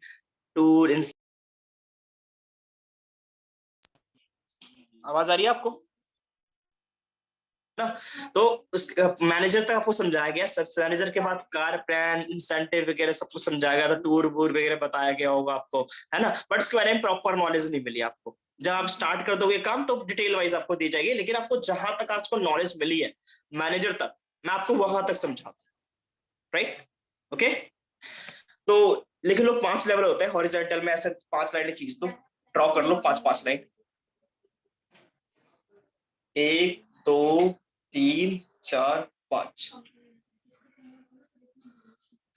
टूर, आवाज आ रही है आपको ना, तो उस मैनेजर तक आपको समझाया गया, सब मैनेजर के बाद कार प्लान इंसेंटिव वगैरह सब कुछ समझाया गया था, टूर वूर वगैरह बताया गया होगा आपको, है ना, बट इसके बारे में प्रॉपर नॉलेज नहीं मिली आपको। जब आप स्टार्ट कर दोगे काम तो डिटेल वाइज आपको दी जाएगी, लेकिन आपको जहां तक आपको नॉलेज मिली है मैनेजर तक, मैं आपको वहां तक समझाता हूँ, राइट। ओके, तो लिख लो 5 लेवल होते हैं हॉरिजॉन्टल में, ऐसे 5 लाइनें खींच दो, ड्रॉ कर लो 5-5 लाइन, 1 2 3 4 5।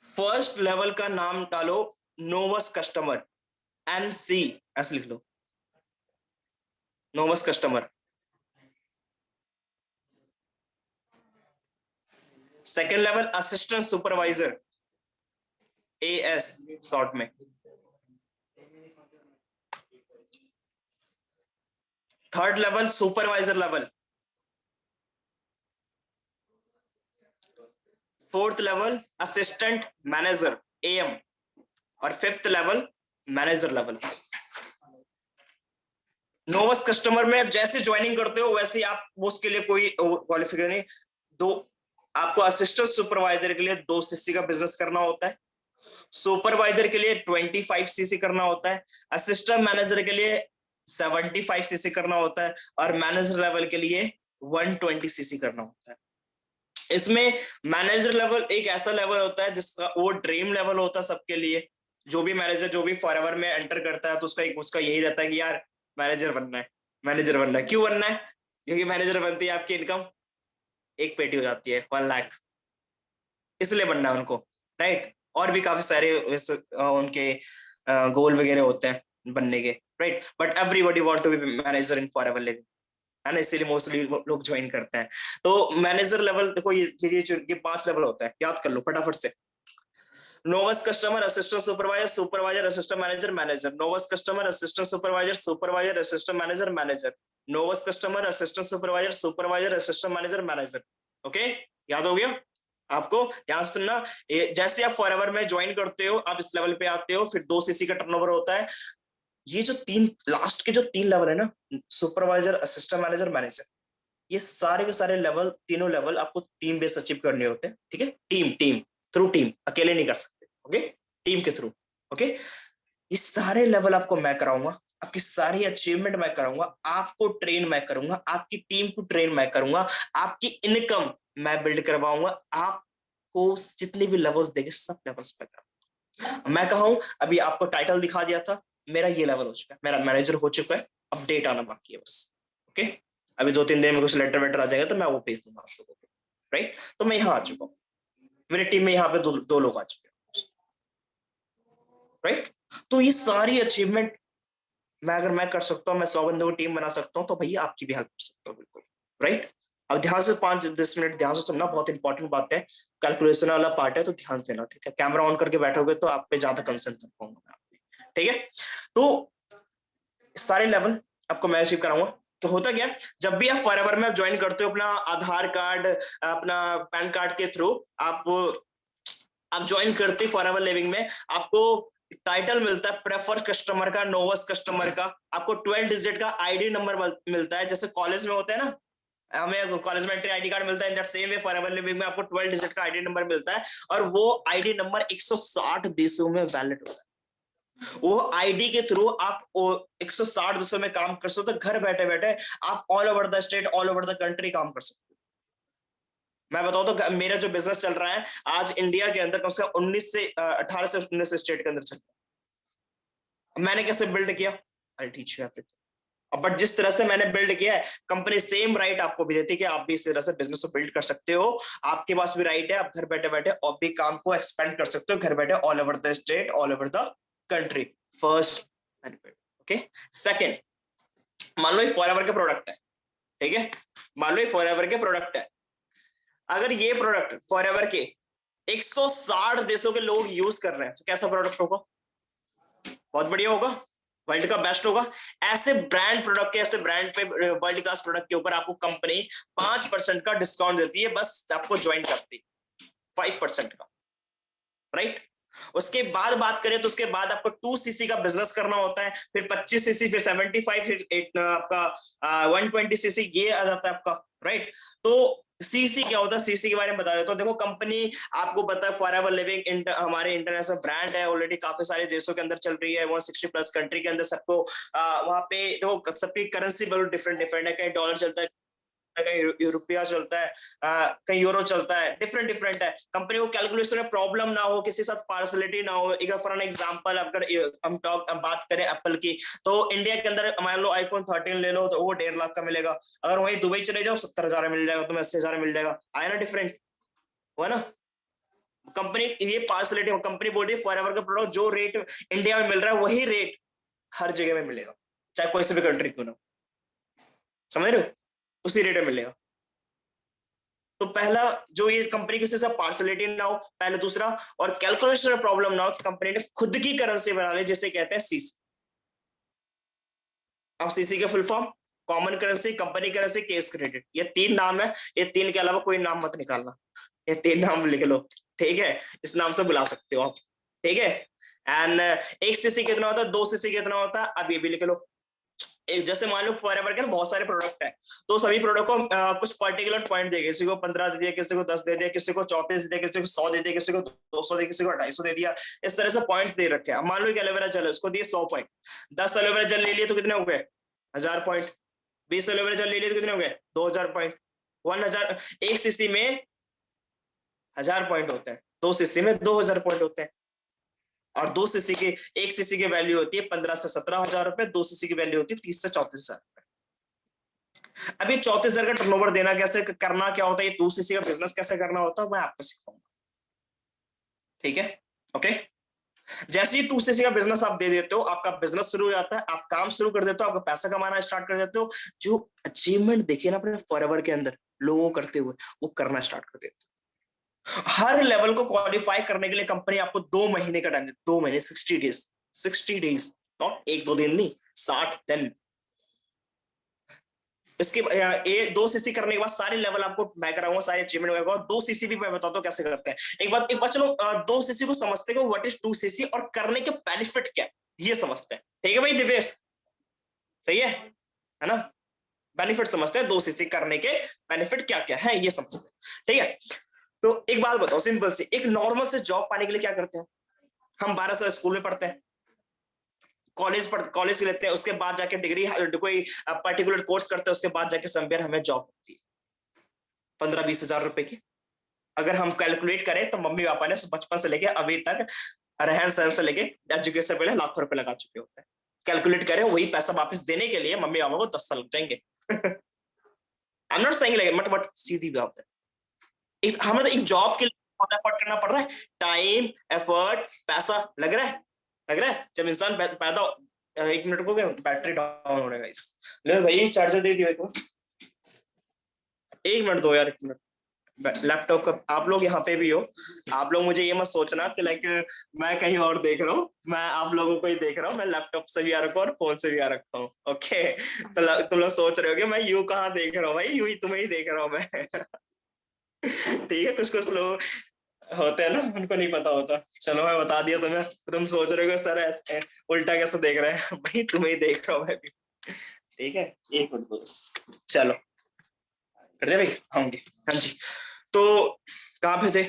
फर्स्ट लेवल का नाम डालो नोवस कस्टमर, NC ऐसे लिख लो, novus customer. Second level assistant supervisor, AS short में। Third level supervisor level. Fourth level assistant manager, AM। और fifth level manager level. Novus customer में जैसे ज्वाइनिंग करते हो वैसे आप उसके लिए कोई क्वालिफिकेशन नहीं, दो आपको असिस्टेंट सुपरवाइजर के लिए 2 सीसी का बिजनेस करना होता है, सुपरवाइजर के लिए 25 सीसी करना होता है, असिस्टेंट मैनेजर के लिए 75 सीसी करना होता है, और मैनेजर लेवल के लिए 120 सीसी करना होता है। इसमें मैनेजर लेवल एक ऐसा लेवल होता है जिसका वो ड्रीम लेवल होता है सबके लिए। जो भी मैनेजर जो भी फॉरएवर में एंटर करता है तो उसका यही रहता है कि यार मैनेजर बनना है, मैनेजर बनना है। क्यों बनना है? क्योंकि मैनेजर बनती है आपकी इनकम एक पेटी हो जाती है 1 लाख, इसलिए बनना है उनको, राइट। और भी काफी सारे उनके गोल वगैरह होते हैं बनने के, right, but everybody want to be manager in Forever Living, है ना, इसीलिए मोस्टली लोग ज्वाइन करते हैं। तो मैनेजर लेवल देखो, ये 5 लेवल होता है, याद कर लो फटाफट से। Novus customer, assistant supervisor, supervisor, assistant manager, manager. Novus customer, assistant supervisor, supervisor, assistant manager, manager. Novus customer, assistant supervisor, supervisor, assistant manager, manager. Okay, याद हो गया आपको? ध्यान सुनना, जैसे आप फॉरएवर में ज्वाइन करते हो, आप इस लेवल पे आते हो, फिर 2 सीसी का टर्नओवर होता है। ये जो 3 लास्ट के जो 3 लेवल है ना, सुपरवाइजर, असिस्टेंट मैनेजर, मैनेजर, ये सारे के सारे लेवल, तीनों लेवल आपको टीम बेस अचीव करने होते हैं, ठीक है। टीम थ्रू टीम, अकेले नहीं कर सकते, ओके, टीम के थ्रू। ओके, ये सारे लेवल आपको मैं कराऊंगा, आपकी सारी अचीवमेंट मैं कराऊंगा, आपको ट्रेन मैं करूंगा, आपकी टीम को ट्रेन मैं करूंगा, आपकी इनकम मैं बिल्ड करवाऊंगा, आपको जितने भी लेवल्स देंगे सब लेवल्स पे करूंगा। मैं कहूं अभी आपको टाइटल दिखा दिया था, मेरा ये लेवल हो चुका है, मेरा मैनेजर हो चुका है, अपडेट आना बाकी है बस। ओके, अभी 2-3 दिन में कुछ लेटर वेटर आ जाएगा तो मैं वो भेज दूंगा आप सबको, राइट। तो मैं यहाँ आ चुका हूँ, मेरी टीम में यहाँ पे दो लोग आ चुके हैं, राइट। तो ये सारी अचीवमेंट अगर मैं कर सकता हूँ, मैं 100 बंदों की टीम बना सकता हूँ, तो भैया आपकी भी हेल्प कर सकता हूँ, बिल्कुल, राइट। अब ध्यान से 5-10 मिनट ध्यान से सुनना, बहुत इंपॉर्टेंट बात है, कैलकुलेशन वाला पार्ट है, तो ध्यान देना, ठीक है। कैमरा ऑन करके बैठोगे तो आप पे ज्यादा कंसर्न कर पाऊंगा, ठीक है। तो सारे लेवल आपको मैं अचीव कराऊंगा। तो होता क्या, जब भी आप फॉरएवर में ज्वाइन करते हो, अपना आधार कार्ड, अपना पैन कार्ड के थ्रू आप ज्वाइन करते हो फॉरएवर लिविंग में, आपको टाइटल मिलता है प्रेफर कस्टमर का, नोवस कस्टमर का। आपको 12 डिजिट का आईडी नंबर मिलता है, जैसे कॉलेज में होता है ना, हमें कॉलेज में एंट्री आईडी कार्ड मिलता है, in that same way forever living में आपको 12 डिजिट का आईडी नंबर मिलता है, और वो आईडी नंबर 160 देशों में वैलिड होता है। वो आईडी के थ्रू आप 160 देशों में काम कर सकते हो, घर बैठे बैठे आप all over the state, all over the country काम कर सकते हो। मैं बताऊं तो मेरा जो बिजनेस चल रहा है आज इंडिया के अंदर, कम से कम 18 से 19 स्टेट के अंदर चल रहा है। मैंने कैसे बिल्ड किया, I teach you everything, but जिस तरह से मैंने बिल्ड किया है, कंपनी सेम राइट आपको भी देती है कि आप भी इस तरह से बिजनेस को बिल्ड कर सकते हो। आपके पास भी राइट है, आप घर बैठे बैठे और भी काम को एक्सपेंड कर सकते हो, घर बैठे all over the state, all over the country. First benefit. Okay, second, मान लो ये फॉरएवर का प्रोडक्ट है, ठीक है, मान लो ये फॉरएवर के प्रोडक्ट है। अगर ये प्रोडक्ट फॉरएवर के 160 देशों के लोग यूज कर रहे हैं, तो कैसा प्रोडक्ट होगा? बहुत बढ़िया होगा, वर्ल्ड का बेस्ट होगा। ऐसे ब्रांड प्रोडक्ट के, ऐसे ब्रांड पे, वर्ल्ड क्लास प्रोडक्ट के ऊपर आपको कंपनी 5% का डिस्काउंट देती है, बस आपको ज्वाइन करती, 5% का, राइट। उसके बाद बात करें तो उसके बाद आपको 2cc का बिजनेस करना होता है, फिर 25cc, फिर 75, फिर आपका 120cc, ये आ जाता है आपका, राइट। तो सीसी क्या होता है, सीसी के बारे में बता देता हूं। देखो कंपनी आपको पता है फॉरएवर लिविंग हमारे इंटरनेशनल ब्रांड है, ऑलरेडी काफी सारे देशों के अंदर चल रही है, 160 प्लस कंट्री के अंदर। सबको वहां पे देखो सबकी करेंसी बिल्कुल डिफरेंट डिफरेंट है, कहीं डॉलर चलता है, कहीं रुपया चलता है, कहीं यूरो चलता है, डिफरेंट डिफरेंट है। कंपनी को कैलकुलेशन में प्रॉब्लम ना हो, किसी साथ पार्सलिटी ना हो। एक फॉर एन एग्जांपल, अगर हम बात करें एप्पल की, तो इंडिया के अंदर मान लो iPhone 13 ले लो तो वो 1.5 लाख का मिलेगा। अगर वहीं दुबई चले जाओ 70,000 मिल जाएगा, तुम्हें 80,000 मिल जाएगा। आया ना डिफरेंट, हुआ ना। कंपनी ये पार्सलिटी, कंपनी बोल रही है फॉरएवर का प्रोडक्ट जो रेट इंडिया में मिल रहा है वही रेट हर जगह में मिलेगा, चाहे कोई सी भी कंट्री क्यों ना, समझ रहे हो, उसी रेट में मिलेगा। तो पहला, जो ये कंपनी किसी से पार्सलिटी ना हो, पहले। दूसरा, और कैलकुलेशन में प्रॉब्लम ना हो, कंपनी ने खुद की करेंसी बना ली, जिसे कहते हैं सीसी। अब सीसी के full form, common currency, company currency, case credit, ये 3 नाम है। ये 3 के अलावा कोई नाम मत निकालना, ये 3 नाम लिख लो, ठीक है, इस नाम से बुला सकते हो आप, ठीक है। एंड 1cc कितना होता है, 2cc कितना होता है, अब ये भी लिख लो। एक जैसे मान लो फॉरएवर के बहुत सारे प्रोडक्ट है, तो सभी प्रोडक्ट को कुछ पर्टिकुलर पॉइंट दे, किसी को 15 दे दिया, किसी को 10 दे दिया, किसी को 34 दे दिया, किसी को 100 दे दिया, किसी को 200 दे, किसी को 250 दे दिया। इस तरह से पॉइंट्स दे रखे हैं। मान लो एक एलोवेरा जेल है, उसको दिए 100 पॉइंट। 10 एलोवेरा जेल ले लिए तो कितने हो गए, 1000 पॉइंट। 20 एलोवेरा जेल ले लिए तो कितने हो गए, 2000 पॉइंट। 1000, 1cc में 1000 पॉइंट होते हैं, 2cc में 2000 पॉइंट होते हैं। और 2cc के, 1cc की वैल्यू होती है 15 से 17,000 रुपए, 2cc की वैल्यू होती है 30 से 34,000 रुपए। अभी 34,000 का टर्नओवर देना कैसे करना, क्या होता है, ये 2cc का बिजनेस कैसे करना होता है, मैं आपको सिखाऊंगा, ठीक है, ओके। जैसे ही 2cc का बिजनेस आप दे देते हो, आपका बिजनेस शुरू हो जाता है, आप काम शुरू कर देते हो, आपका पैसा कमाना स्टार्ट कर देते हो। जो अचीवमेंट देखिए ना अपने फॉरएवर के अंदर लोगों करते हुए, वो करना स्टार्ट कर देते हो। हर लेवल को क्वालिफाई करने के लिए कंपनी आपको 2 महीने का टाइम देती है, 2 महीने, 60 डेज, 60 डेज, नॉट 1-2 दिन नहीं, 60 दिन। इसके 2cc करने के बाद सारे लेवल आपको मैं कराऊंगा, सारे अचीवमेंट कराऊंगा। 2cc भी मैं बताता हूँ कैसे करते हैं। एक बार चलो 2cc को समझते हैं, व्हाट इज 2cc और करने के बेनिफिट क्या है, ये समझते हैं, ठीक है भाई दिवेश, सही है ना। बेनिफिट समझते हैं, 2cc करने के बेनिफिट क्या क्या है ये समझते हैं, ठीक है। तो एक बात बताओ सिंपल सी, एक नॉर्मल से जॉब पाने के लिए क्या करते हैं हम? 12 साल स्कूल में पढ़ते हैं, कॉलेज लेते हैं, उसके बाद जाके डिग्री, कोई पर्टिकुलर कोर्स करते हैं, उसके बाद जाके समवेयर हमें जॉब मिलती है 15-20 हजार रुपए की। अगर हम कैलकुलेट करें तो मम्मी पापा ने बचपन से लेके अभी तक रहन सहन से लेके एजुकेशन पे लाखों रुपए लगा चुके होते हैं। कैलकुलेट करें, वही पैसा वापस देने के लिए मम्मी पापा को 10 साल लग जाएंगे। I am not saying like, but सीधी बात है, हमें तो एक जॉब के लिए एफर्ट करना पड़ रहा है, टाइम, एफर्ट, पैसा लग रहा है, लग रहा है। जब इंसान पैदा, 1 मिनट को क्या, बैटरी डाउन हो रहेगा इस, ले भाई चार्जर दे दियो 1 मिनट दो यार, 1 मिनट। लैपटॉप का आप लोग यहाँ पे भी हो, आप लोग मुझे ये मत सोचना कि लाइक मैं कहीं और देख रहा हूँ, मैं आप लोगों को ही देख रहा हूँ, मैं लैपटॉप से भी आ रखा हूँ और फोन से भी आ रखा हूँ, ओके। तो तुम लोग सोच रहे हो कि मैं यूं कहाँ देख रहा हूँ, भाई यूं ही तुम्हें ही देख रहा हूँ मैं। ठीक है, कुछ कुछ लोग होते हैं ना, उनको नहीं पता होता। चलो मैं बता दिया तुम्हें, तुम सोच रहे हो सर ऐसे उल्टा कैसे देख रहे हैं, भाई तुम्हें ही देख रहा हूँ मैं भी, ठीक है। 1 मिनट दो, चलो कर दे भाई, होंगे, हाँ जी। तो कहाँ पे थे,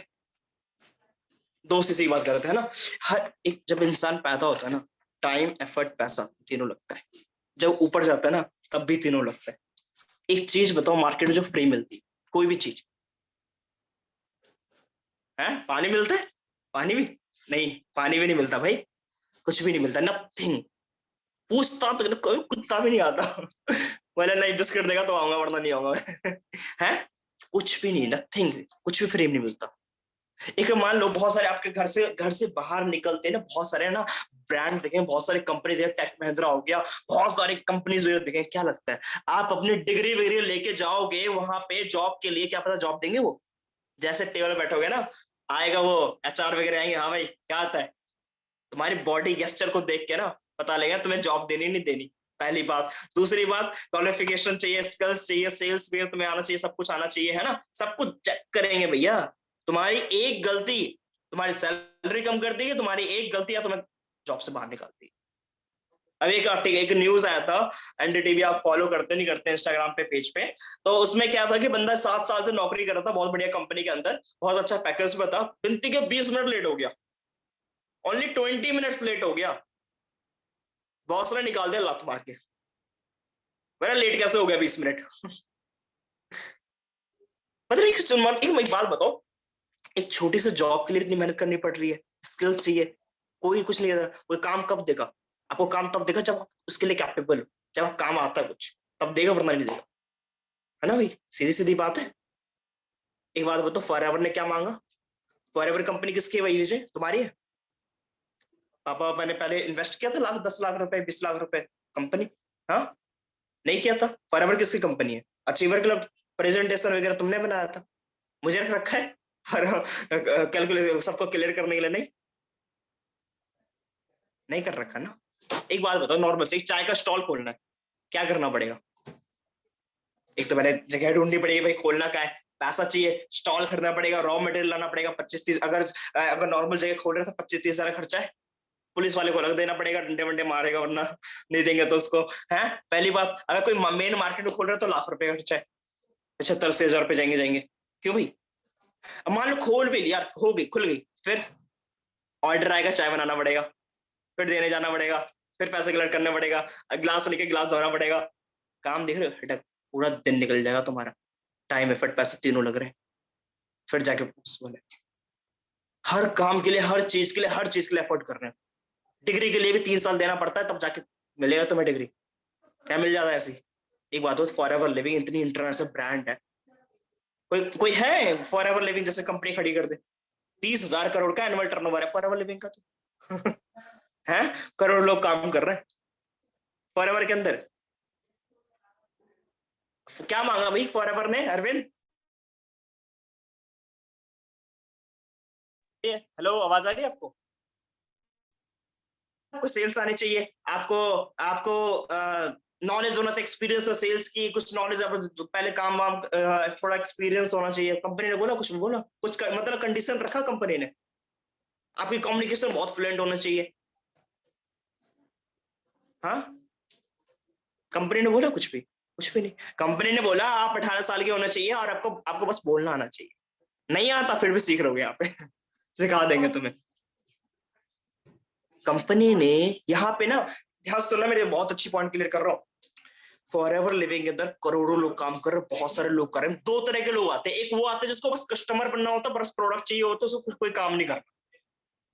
2cc की बात कर रहे थे, है ना। हर एक, जब इंसान पैदा होता है ना, टाइम, एफर्ट, पैसा तीनों लगता है। जब ऊपर जाता है ना, तब भी तीनों लगता है। एक चीज बताओ मार्केट में जो फ्री मिलती है, कोई भी चीज है, पानी मिलता है, पानी भी नहीं, पानी भी नहीं मिलता भाई, कुछ भी नहीं मिलता, नथिंग। पूछता तो कोई कुत्ता भी नहीं आता। बोले नहीं बिस्किट देगा तो आऊंगा वरना नहीं आऊंगा। है कुछ भी नहीं, नथिंग, कुछ भी फ्री नहीं मिलता। एक मान लो बहुत सारे आपके घर से बाहर निकलते हैं ना, बहुत सारे ना ब्रांड देखें, बहुत सारी कंपनी देखें, टेक महिंद्रा हो गया, बहुत सारी कंपनीज वगैरह देखें, क्या लगता है आप अपनी डिग्री वगैरह लेके जाओगे वहां पे जॉब के लिए, क्या पता जॉब देंगे वो? जैसे टेबल पे बैठोगे ना, आएगा वो एचआर वगैरह आएंगे, हाँ भाई क्या आता है, तुम्हारी बॉडी गेस्चर को देख के ना पता लगेगा तुम्हें जॉब देनी नहीं देनी, पहली बात। दूसरी बात, क्वालिफिकेशन चाहिए, स्किल्स चाहिए, सेल्स भी तुम्हें आना चाहिए, सब कुछ आना चाहिए, है ना, सब कुछ चेक करेंगे भैया। तुम्हारी एक गलती तुम्हारी सैलरी कम कर देगी, तुम्हारी एक गलती या तुम्हें जॉब से बाहर निकाल देगी। अब एक न्यूज आया था, एनडीटीवी आप फॉलो करते नहीं करते इंस्टाग्राम पे पेज पे, तो उसमें क्या था कि बंदा 7 साल से नौकरी कर रहा था बहुत बढ़िया कंपनी के अंदर, बहुत अच्छा पैकेज पे था, बिनती के 20 मिनट लेट हो गया, ओनली 20 मिनट्स लेट हो गया, बॉस ने निकाल दिया लात मार के। मेरा लेट कैसे हो गया 20 मिनट? मतलब एक बात बताओ, एक छोटी सी जॉब के लिए इतनी मेहनत करनी पड़ रही है, स्किल्स चाहिए, कोई कुछ नहीं देता, कोई काम कब देगा आपको? काम तब देगा जब आप उसके लिए कैपेबल हो, जब आप काम आता है कुछ तब देगा, वरना नहीं देगा, है ना भाई, सीधी सीधी बात है। एक बात बताओ, फॉरएवर ने क्या मांगा? फॉरएवर कंपनी किसकी है भाई? विजय तुम्हारी है? पापा मैंने पहले इन्वेस्ट किया था 10 लाख रुपए, 20 लाख रुपए कंपनी, हाँ नहीं किया था। फॉरएवर किसकी कंपनी है? अचीवर क्लब प्रेजेंटेशन वगैरह तुमने बनाया था, मुझे रख रखा है कैलकुलेट सबको क्लियर करने के लिए? नहीं नहीं कर रखा ना। एक बात बताओ, नॉर्मल से चाय का स्टॉल खोलना है, क्या करना पड़ेगा? एक तो मैंने जगह ढूंढनी पड़ेगी भाई, खोलना क्या है, पैसा चाहिए, स्टॉल खरीदना पड़ेगा, रॉ मटेरियल लाना पड़ेगा, 25-30, अगर नॉर्मल जगह खोल रहे तो 25-30 हजार खर्चा है, पुलिस वाले को अलग देना पड़ेगा, डंडे वंडे मारेगा वरना नहीं देंगे तो उसको, है पहली बात। अगर कोई मेन मार्केट में खोल रहा है तो ₹1,00,000 खर्चा है, 75-80 हजार जाएंगे। क्यों भाई? अब मान लो खोल भी लिया, हो गई, खुल गई, फिर ऑर्डर आएगा, चाय बनाना पड़ेगा, फिर देने जाना पड़ेगा, फिर पैसे कलेक्ट करना पड़ेगा, गिलास लेके गिलास धोना पड़ेगा, काम देख रहे हो हेडेक, पूरा दिन निकल जाएगा तुम्हारा, टाइम एफर्ट पैसे तीनों लग रहे हैं, फिर जाके बोले हर काम के लिए, हर चीज के लिए, हर चीज के लिए एफर्ट कर रहे हैं। डिग्री के लिए भी 3 साल देना पड़ता है, तब जाके मिलेगा तुम्हें डिग्री, क्या मिल जाता है ऐसी? एक बात हो, फॉरएवर लिविंग इतनी इंटरनेशनल ब्रांड है, कोई कोई है फॉरएवर लिविंग जैसे कंपनी खड़ी कर दे? 30,000 करोड़ का एनुअल टर्नओवर है फॉरएवर लिविंग का तो है, करोड़ लोग काम कर रहे हैं फॉरएवर के अंदर। क्या मांगा भाई फॉरएवर ने अरविंद? हेलो, आवाज आ रही है आपको? आपको सेल्स आनी चाहिए, आपको आपको नॉलेज होना चाहिए, एक्सपीरियंस और सेल्स की कुछ नॉलेज, पहले काम वाम थोड़ा एक्सपीरियंस होना चाहिए। कंपनी ने बोला कुछ बोला कुछ मतलब कंडीशन रखा कंपनी ने? आपकी कम्युनिकेशन बहुत फ्लुएंट होना चाहिए, हाँ कंपनी ने बोला कुछ भी नहीं। कंपनी ने बोला आप 18 साल के होना चाहिए और आपको आपको बस बोलना आना चाहिए, नहीं आता फिर भी सीख रहोगे यहाँ पे सिखा देंगे तुम्हें। कंपनी ने यहाँ पे ना, ध्यान सुनना, मेरे बहुत अच्छी पॉइंट क्लियर कर रहा हूँ। फॉरएवर लिविंग के अंदर करोड़ों लोग काम कर रहे हैं, बहुत सारे लोग कर रहे हैं। दो तरह के लोग आते हैं, एक वो आते हैं जिसको बस कस्टमर बनना होता है, बस प्रोडक्ट चाहिए होता है, उसको कुछ कोई काम नहीं करना,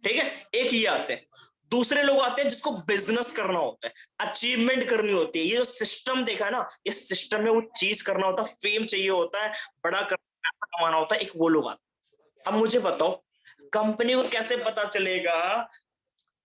ठीक है, एक ये आते हैं। दूसरे लोग आते हैं जिसको बिजनेस करना होता है, अचीवमेंट करनी होती है, ये जो सिस्टम देखा है ना, इस सिस्टम में वो चीज करना होता है, फेम चाहिए होता है, बड़ा करना, पैसा कमाना होता है, एक वो लोग आते हैं। अब मुझे बताओ, कंपनी को कैसे पता चलेगा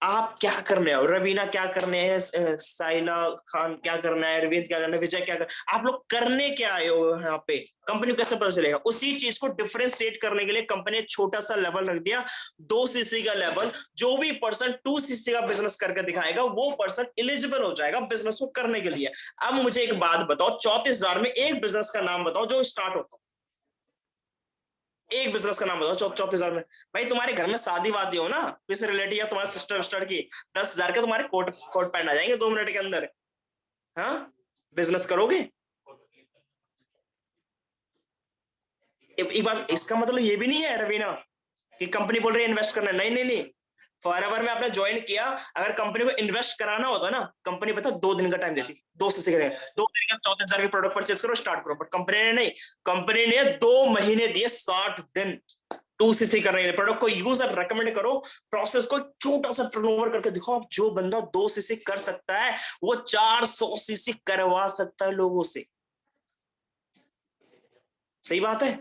आप क्या करने हो? रवीना क्या करने है, साइला खान क्या करना है, अरविंद क्या करना है, विजय क्या करना, आप लोग करने क्या आए हो यहाँ पे? कंपनी को कैसे पता चलेगा? उसी चीज को डिफरेंशिएट करने के लिए कंपनी ने छोटा सा लेवल रख दिया, 2 सीसी का लेवल। जो भी पर्सन 2 सीसी का बिजनेस करके दिखाएगा वो पर्सन एलिजिबल हो जाएगा बिजनेस को करने के लिए। अब मुझे एक बात बताओ, 34,000 में एक बिजनेस का नाम बताओ जो स्टार्ट होता, एक बिजनेस का नाम बताओ 34,000 में। भाई तुम्हारे घर में शादी वादी हो ना, किसी रिलेटिव या तुम्हारे सिस्टर विस्टर की, 10,000 के तुम्हारे कोट कोट पैंट आ जाएंगे 2 मिनट के अंदर। हाँ बिजनेस करोगे? एक बात, इसका मतलब ये भी नहीं है रवीना कि कंपनी बोल रही है इन्वेस्ट करना, नहीं नहीं नहीं। फॉरएवर में आपने ज्वाइन किया, अगर कंपनी को इन्वेस्ट कराना होता ना, कंपनी पता 2 दिन का टाइम देती, 2 से करेंगे 2 दिन का 34,000 के प्रोडक्ट परचेज करो, स्टार्ट करो, बट कंपनी ने नहीं, कंपनी ने 2 महीने दिए, 60 दिन। 2cc कर रहे हैं, प्रोडक्ट को यूज और रेकमेंड करो, प्रोसेस को छोटा सा टर्नओवर करके दिखाओ। जो बंदा 2cc कर सकता है वो 400cc करवा सकता है लोगों से। सही बात है,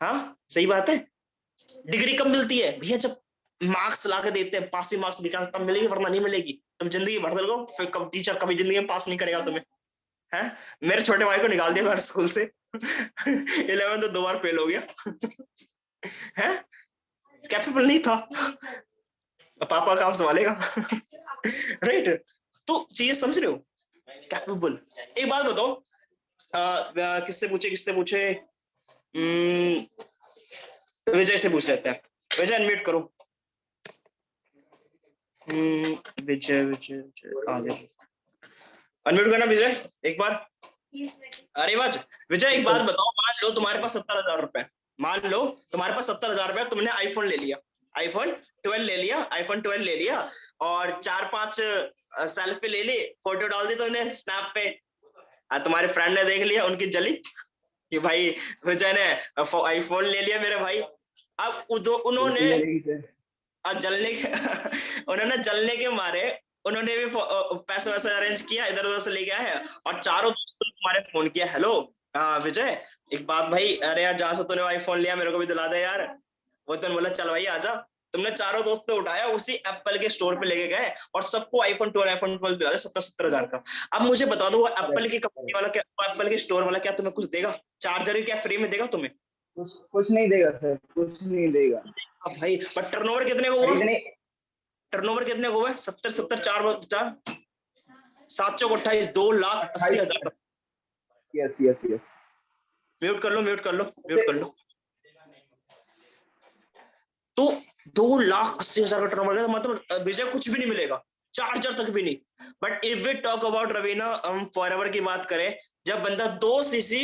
हाँ सही बात है। डिग्री कब मिलती है भैया? जब मार्क्स ला के देते हैं, पासिंग मार्क्स निकाल तब मिलेगी, वरना नहीं मिलेगी। तुम जिंदगी भर दो, फिर कब टीचर कभी जिंदगी में पास नहीं करेगा तुम्हें, है? मेरे छोटे भाई को निकाल दिया हर स्कूल से 11 तो 2 बार फेल हो गया है, कैपेबल नहीं था, पापा काम संभालेगा राइट। तो चीजें समझ रहे हो, कैपेबल। एक बात बताओ, किससे पूछे विजय से पूछ लेते हैं। विजय अनम्यूट करो। विजय अनम्यूट करना विजय एक बार। अरे वाह विजय, एक बात बताओ, मान लो तुम्हारे पास 70,000 रुपए, मान लो तुम्हारे पास 70,000 रुपए, तुमने आईफोन ले लिया, आईफोन 12 ले लिया और 4-5 सेल्फी ले ली, फोटो डाल दी तुमने स्नैप पे, तुम्हारे फ्रेंड ने देख लिया, उनकी जली कि भाई विजय ने आईफोन ले लिया मेरे भाई। अब उन्होंने जलने के मारे उन्होंने भी पैसे वैसे अरेंज किया, इधर उधर से लेके आए और चारों दोस्तों ने तुम्हारे फोन किया, हेलो विजय एक बात भाई, अरे यार जहां से तूने आईफोन लिया मेरे को भी दिला दे यार। वो तुमने बोला चल भाई आजा, तुमने चारों दोस्तों उठाया, उसी एप्पल के स्टोर पे लेके गए और सबको आईफोन 12 दिला 70,000 का। अब मुझे बता दो, वो एप्पल की कंपनी वाला क्या, एप्पल के स्टोर वाला क्या तुम्हें कुछ देगा? चार्जर क्या फ्री में देगा तुम्हें? कुछ नहीं देगा सर, कुछ नहीं देगा भाई। पर टर्नओवर कितने को हुआ? टर्नओवर कितने को हुआ? 70 4 7 चौक 28 2,80,000। यस। म्यूट कर लो। तो 2,80,000 का टर्नओवर, मतलब विजय कुछ भी नहीं मिलेगा, चार्जर तक भी नहीं। But if we talk about Raveena, हम फॉरएवर की बात करें, जब बंदा 2cc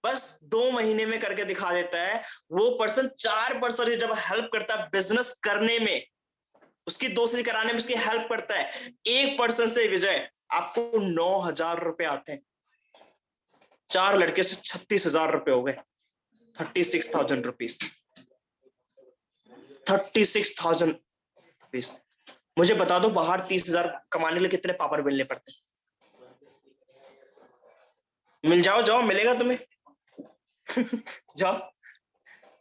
बस 2 महीने में करके दिखा देता है, वो पर्सन 4% जब हेल्प करता है बिजनेस करने में, उसकी 2cc कराने में उसकी हेल्प करता है, 1% से विजय आपको 9,000 रुपए आते हैं। 4 लड़के से 36,000 रुपए हो गए, 36,000 रुपीज, 36,000 रुपीज। मुझे बता दो बाहर 30,000 कमाने के लिए कितने पापड़ बेलने पड़ते? मिल जाओ मिलेगा तुम्हें जाओ।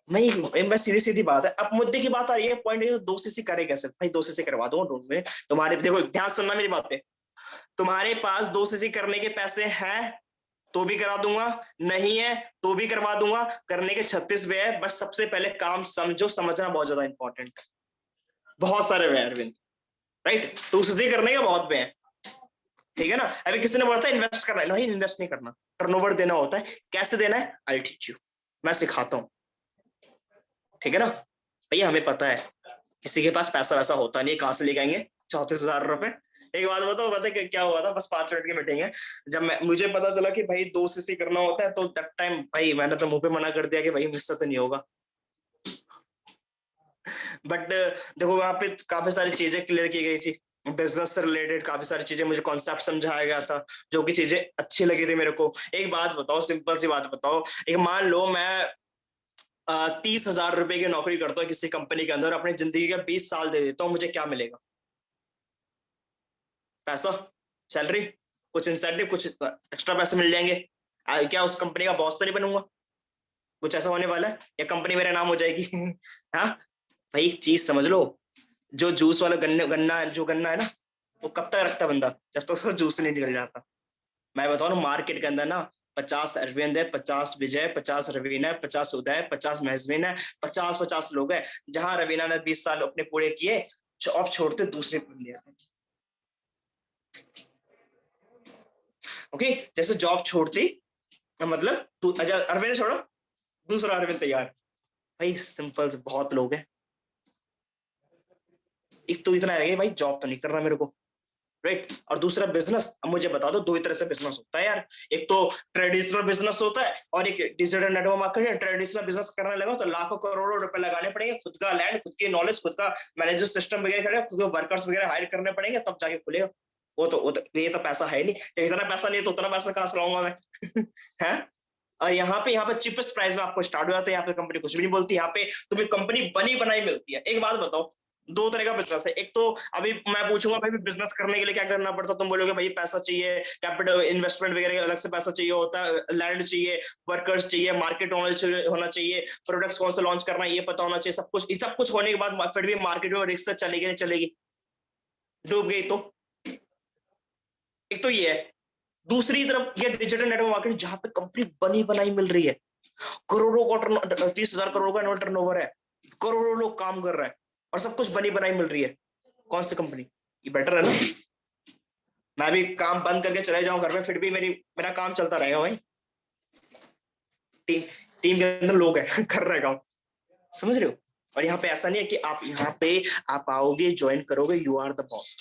नहीं बस सीधी बात है। अब मुद्दे की बात आ रही है, पॉइंट है 2cc करे कैसे भाई? 2cc करवा दो में तुम्हारे, देखो ध्यान सुनना मेरी बातें, तुम्हारे पास 2cc करने के पैसे हैं तो भी करा दूंगा, नहीं है तो भी करवा दूंगा, करने के 36 वे है, बस सबसे पहले काम समझो, समझना बहुत ज्यादा इंपॉर्टेंट। बहुत सारे वे अरविंद, राइट? 2cc करने के बहुत वे हैं, ठीक है ना? अभी किसी ने बोला था इन्वेस्ट करना है, नहीं इन्वेस्ट नहीं करना, टर्नओवर देना होता है। कैसे देना है? आई टीच यू, मैं सिखाता हूं, ठीक है ना भैया? हमें पता है किसी के पास पैसा वैसा होता नहीं, कहां से लेके आएंगे 34,000 रुपए। एक बात बताओ, पता है क्या हुआ था? बस 5 मिनट की मीटिंग है, जब मुझे पता चला कि भाई 2cc करना होता है, तो दैट टाइम भाई मैंने तो मुंह पे मना कर दिया कि भाई मुझसे तो नहीं होगा। बट देखो वहां पे काफी सारी चीजें क्लियर की गई थी, बिजनेस से रिलेटेड काफी सारी चीजें, मुझे कॉन्सेप्ट समझाया गया था, जो कि चीजें अच्छी लगी थी मेरे को। एक बात बताओ, सिंपल सी बात बताओ, एक मान लो मैं 30,000 रुपए की नौकरी करता हूँ किसी कंपनी के अंदर, अपनी जिंदगी का 20 साल दे देता हूँ, मुझे क्या मिलेगा? पैसा, सैलरी, कुछ इंसेंटिव, कुछ एक्स्ट्रा पैसे मिल जाएंगे। क्या उस कंपनी का बॉस तो नहीं बनूंगा? कुछ ऐसा होने वाला है? या कंपनी मेरे नाम हो जाएगी? हाँ भाई एक चीज समझ लो, जो जूस वाला गन्ना है ना, वो कब तक रखता बंदा? जब तक उसका जूस नहीं निकल जाता। मैं बताऊं ना, मार्केट के अंदर ना 50 अरविंद है, 50 विजय, 50 रवीना है, 50 उदय, 50 महजवीन है, 50 लोग हैं। जहां रवीना ने 20 साल अपने पूरे किए, जॉब छोड़ते दूसरे बंदे आते। ओके, जैसे जॉब छोड़ती मतलब तू अरविंद छोड़ो, दूसरा अरविंद तैयार। भाई सिंपल, बहुत लोग हैं। एक तो इतना है भाई जॉब तो नहीं करना मेरे को, राइट? और दूसरा बिजनेस। अब मुझे बता दो, 2 ही तरह से बिजनेस होता है यार, एक तो ट्रेडिशनल बिजनेस होता है और एक digital network marketing. Traditional business करने लगा तो लाखों करोड़ों रुपए लगाने पड़ेंगे, खुद का लैंड, खुद की नॉलेज, खुद का मैनेजर सिस्टम वगैरह, खुद को वर्कर्स वगैरह हायर करने पड़ेंगे, तब जाके खुलेगा। वो तो ये तो पैसा है नहीं, जब इतना पैसा नहीं तो उतना पैसा कहां से लाऊंगा मैं? है यहाँ पे चिपेस्ट प्राइस में आपको स्टार्ट हो जाता है। यहाँ पे कंपनी कुछ भी नहीं बोलती, यहाँ पे तुम्हें कंपनी बनी बनाई मिलती है। एक बात बताओ, दो तरह का बिजनेस है। एक तो अभी मैं पूछूंगा भाई बिजनेस करने के लिए क्या करना पड़ता है, तुम बोलोगे भाई पैसा चाहिए, कैपिटल इन्वेस्टमेंट वगैरह अलग से पैसा चाहिए होता है, लैंड चाहिए, वर्कर्स चाहिए, मार्केट होना चाहिए, प्रोडक्ट्स कौन सा लॉन्च करना है ये पता होना चाहिए, सब कुछ होने के बाद फिर भी मार्केट में रिस्क चलेगी नहीं चलेगी, डूब गई तो। एक तो ये है। दूसरी तरफ ये डिजिटल नेटवर्क मार्केटिंग जहां पे कंपनी बनी बनाई मिल रही है, करोड़ों का 30,000 करोड़ का टर्नओवर है, करोड़ों लोग काम कर रहे हैं और सब कुछ बनी बनाई मिल रही है। कौन सी कंपनी? ये बेटर है ना। मैं भी काम बंद करके चले जाऊं घर में, फिर भी मेरा काम चलता रहेगा भाई। टीम के अंदर लोग हैं कर रहे काम, समझ रहे हो। और यहाँ पे ऐसा नहीं है कि आप यहाँ पे आप आओगे ज्वाइन करोगे, यू आर द बॉस।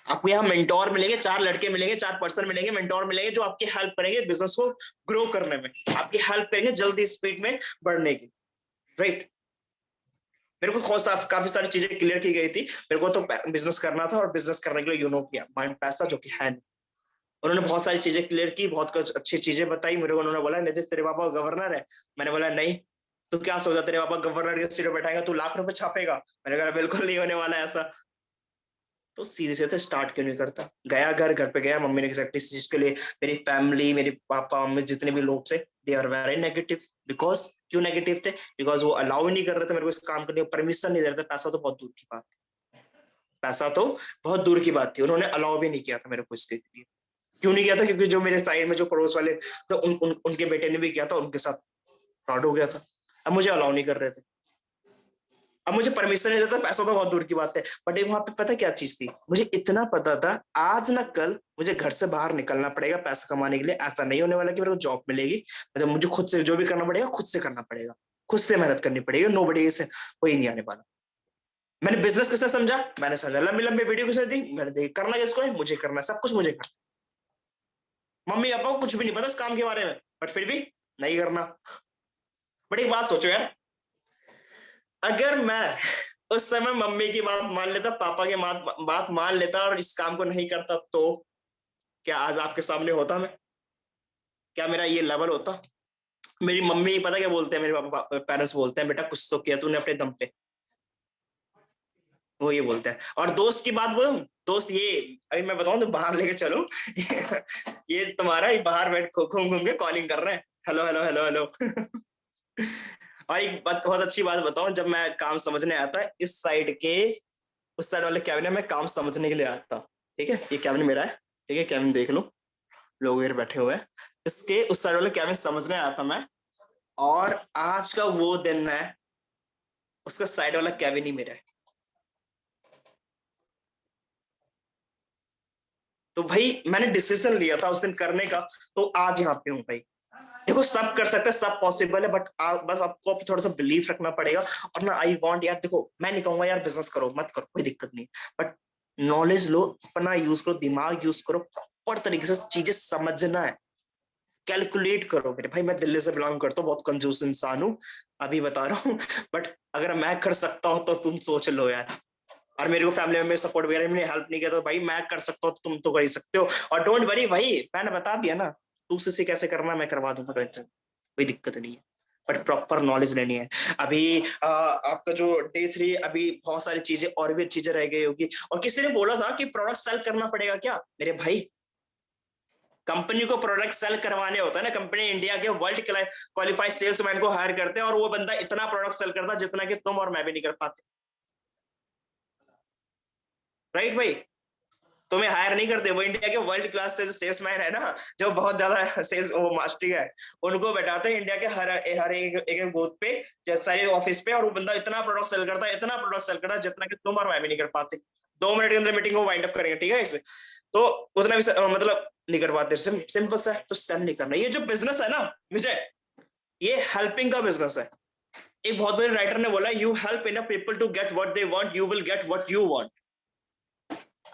आपको यहाँ मेंटोर मिलेंगे, 4 लड़के मिलेंगे, 4 पर्सन मिलेंगे, मेंटोर मिलेंगे जो आपकी हेल्प करेंगे बिजनेस को ग्रो करने में, आपकी हेल्प करेंगे जल्दी स्पीड में बढ़ने की, राइट। मेरे को काफी सारी चीजें क्लियर की गई थी। मेरे को तो बिजनेस करना था और बिजनेस करने के लिए किया माइंड पैसा जो कि है नहीं। उन्होंने बहुत सारी चीजें क्लियर की, बहुत कुछ अच्छी चीजें बताई मेरे को। उन्होंने बोला नीतीश तेरे पापा गवर्नर है। मैंने बोला नहीं। तो क्या सोचा तेरे पापा गवर्नर के सीट पर बैठाएगा, तू लाख रुपए छापेगा? मैंने कहा बिल्कुल नहीं होने वाला ऐसा। तो सीधे से स्टार्ट क्यों नहीं करता? गया घर पे गया, मम्मी ने एग्जैक्टली इस चीज के लिए, मेरी फैमिली, मेरे पापा मम्मी जितने भी लोग थे, they are very negative. Because क्यों नेगेटिव थे? बिकॉज वो अलाउ ही नहीं कर रहे थे मेरे को इस काम करने, परमिशन नहीं दे रहे थे। पैसा तो बहुत दूर की बात थी, पैसा तो बहुत दूर की बात थी। उन्होंने अलाउ भी नहीं किया था मेरे को इसके लिए। क्यों नहीं किया था? क्योंकि जो मेरे साइड में जो पड़ोस वाले तो उनके बेटे ने भी किया था, उनके साथ फ्रॉड हो गया था। अब मुझे अलाउ नहीं कर रहे थे, अब मुझे परमिशन नहीं देता। पैसा तो बहुत दूर की बात है। बट एक वहां पे पता क्या चीज थी, मुझे इतना पता था आज ना कल मुझे घर से बाहर निकलना पड़ेगा पैसा कमाने के लिए। ऐसा नहीं होने वाला कि मेरे को जॉब मिलेगी, मतलब मुझे खुद से जो भी करना पड़ेगा खुद से करना पड़ेगा, खुद से मेहनत करनी पड़ेगी। नोबडी से कोई नहीं आने वाला। मैंने बिजनेस किसने समझा? मैंने समझा लंबी लंबी वीडियो किसने दी? मैंने देखी। करना किसको है? मुझे करना, सब कुछ मुझे करना। मम्मी पापा को कुछ भी नहीं पता इस काम के बारे में, बट फिर भी नहीं करना। बट एक बात सोचो यार, अगर मैं उस समय मम्मी की बात मान लेता, पापा की बात मान लेता और इस काम को नहीं करता, तो क्या आज आपके सामने होता मैं? क्या मेरा ये लेवल होता? मेरी मम्मी पता क्या बोलते हैं, मेरे पापा पेरेंट्स बोलते हैं बेटा कुछ तो किया तूने अपने दम पे, वो ये बोलते हैं। और दोस्त की बात बोलूं, दोस्त ये अभी मैं बताऊं तो बाहर लेके चलो ये तुम्हारा ही बाहर बैठ घूम घूम के कॉलिंग कर रहे हैं, हेलो हेलो हेलो हेलो और एक बात, बहुत अच्छी बात बताऊं, जब मैं काम समझने आता इस साइड के उस साइड वाले कैबिन में काम समझने के लिए आता, ठीक है, ये कैबिन मेरा है, ठीक है, कैबिन देख लो, लोग इधर बैठे हुए हैं, इसके उस साइड वाले कैबिन समझने आता मैं। और आज का वो दिन है, उसका साइड वाला कैबिन ही मेरा है। तो भाई मैंने डिसीजन लिया था उस दिन करने का, तो आज यहाँ पे हूँ भाई। देखो सब कर सकते हैं, सब पॉसिबल है, बट बस आपको थोड़ा सा बिलीफ रखना पड़ेगा। और ना आई वांट यार, देखो मैं नहीं कहूंगा यार बिजनेस करो मत करो, कोई दिक्कत नहीं, बट नॉलेज लो, अपना यूज करो, दिमाग यूज करो, प्रॉपर तरीके से चीजें समझना है, कैलकुलेट करो। मेरे भाई मैं दिल्ली से बिलोंग करता हूँ, बहुत कंजूस इंसान हूँ, अभी बता रहा हूँ, बट अगर मैं कर सकता हूँ तो तुम सोच लो यार। और मेरे को फैमिली में सपोर्ट वगैरह में हेल्प नहीं किया, तो भाई मैं कर सकता हूँ तुम तो कर ही सकते हो। और डोंट वरी भाई, मैंने बता दिया ना, तू से कैसे करना मैं करवा दूंगा, टेंशन कोई दिक्कत नहीं है, बट प्रॉपर नॉलेज लेनी है। अभी आपका जो डे 3, अभी बहुत सारी चीजें और भी चीजें रह गई होगी। और किसी ने बोला था कि प्रोडक्ट सेल करना पड़ेगा क्या? मेरे भाई कंपनी को प्रोडक्ट सेल करवाने होता है ना, कंपनी इंडिया के वर्ल्ड क्वालिफाइड सेल्समैन को हायर करते हैं, और वो बंदा इतना प्रोडक्ट सेल करता है जितना कि तुम और मैं भी नहीं कर पाते, राइट भाई? तुम्हें हायर नहीं करते, वो इंडिया के वर्ल्ड क्लास से जो सेल्समैन है ना, जो बहुत ज्यादा सेल्स वो मास्टरी है, उनको बैठाते हैं इंडिया के हर एक बूथ पे, सारे ऑफिस पे, और वो बंदा इतना प्रोडक्ट सेल करता है, इतना प्रोडक्ट सेल करता है जितना कि तुम और मैं भी नहीं कर पाते। 2 मिनट के अंदर मीटिंग को वाइंड अप करेंगे, ठीक है इसे, तो उतना भी मतलब नहीं कर पाते। सिंपल सा है, तो सेल नहीं करना। ये जो बिजनेस है ना विजय, ये हेल्पिंग का बिजनेस है। एक बहुत बड़े राइटर ने बोला, you help enough people to get what they want, you will get what you want.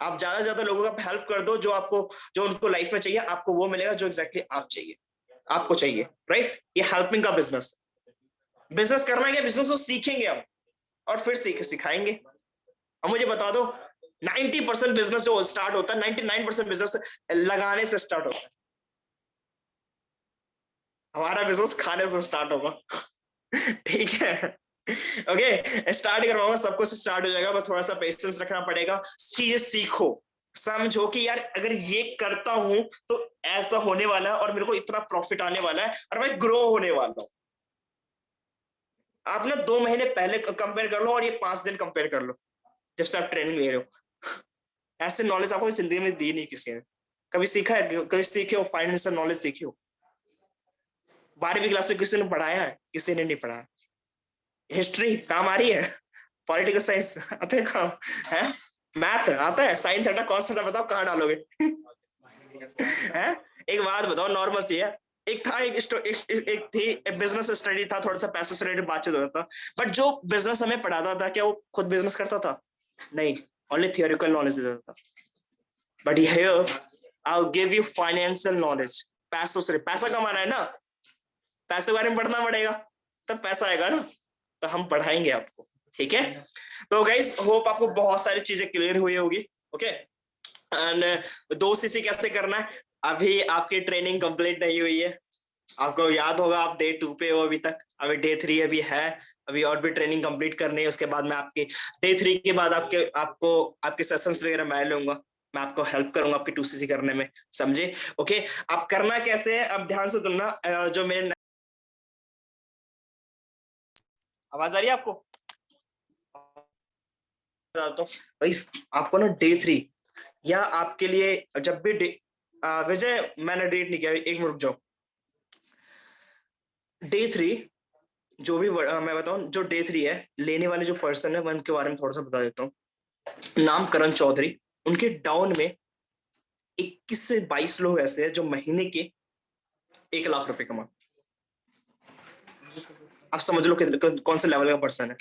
आप ज्यादा से ज्यादा लोगों का हेल्प कर दो, जो उनको लाइफ में चाहिए, आपको वो मिलेगा जो एग्जैक्टली आपको चाहिए, राइट? ये हेल्पिंग का बिजनेस। बिजनेस करना है, बिजनेस को सीखेंगे हम और फिर सिखाएंगे। अब मुझे बता दो, 90% बिजनेस जो स्टार्ट होता है, 99% बिजनेस लगाने से स्टार्ट होता है। हमारा बिजनेस खाने से स्टार्ट होगा। ठीक है, ओके, स्टार्ट करवाऊंगा, सब कुछ स्टार्ट हो जाएगा, बस थोड़ा सा पेशेंस रखना पड़ेगा। चीजें सीखो, समझो कि यार अगर ये करता हूं तो ऐसा होने वाला है और मेरे को इतना प्रॉफिट आने वाला है और मैं ग्रो होने वाला हूं। आप ना 2 महीने पहले कंपेयर कर लो और ये 5 दिन कंपेयर कर लो जब से आप ट्रेनिंग ले रहे हो। ऐसे नॉलेज आपको जिंदगी में दी नहीं किसी ने। कभी सीखा है, कभी सीखे हो फाइनेंशियल नॉलेज सीखी हो? 12वीं क्लास में किसी ने पढ़ाया है? किसी ने नहीं पढ़ाया। हिस्ट्री काम आ रही है? पॉलिटिकल साइंस आते हैं काम है? मैथ आता है? साइन थीटा कॉस थीटा बताओ कहाँ डालोगे? है? एक बात बताओ, नॉर्मल सी है। एक थी बिजनेस स्टडी था, थोड़ा सा पैसों से रिलेटेड बातचीत होता था, बट जो बिजनेस हमें पढ़ाता था क्या वो खुद बिजनेस करता था? नहीं, ओनली थियोरिटिकल नॉलेज देता था। But here I will give you financial knowledge. पैसों से, पैसा कमाना है ना, पैसे के बारे में पढ़ना पड़ेगा, तब पैसा आएगा ना, तो हम पढ़ाएंगे आपको। ठीक है, तो गाइस होप आपको बहुत सारी चीजें क्लियर हुई होगी। ओके, एंड 2 सीसी कैसे करना है, अभी आपकी ट्रेनिंग कंप्लीट नहीं हुई है। आपको याद होगा आप डे 2 पे हो अभी तक, अभी डे 3 अभी है, अभी और भी ट्रेनिंग कंप्लीट करनी है। उसके बाद मैं आपके डे 3 के बाद आपके सेशंस वगैरह मैं लूंगा, मैं आपको हेल्प करूंगा आपकी 2 सीसी करने में, समझे? ओके, आप करना कैसे है, अब ध्यान से सुनना। जो मेरे आवाज आ रही है आपको? तो भाई आपको ना डे 3 या आपके लिए जब भी विजय मैंने डेट नहीं किया, 1 मिनट रुक जाओ। डे 3 जो भी मैं बताऊं, जो डे 3 है, लेने वाले जो पर्सन है मैं उनके बारे में थोड़ा सा बता देता हूँ। नाम करण चौधरी। उनके डाउन में 21 से 22 लोग ऐसे हैं जो महीने के 1 लाख रुपए कमा। आप समझ लो कौन से लेवल का पर्सन है।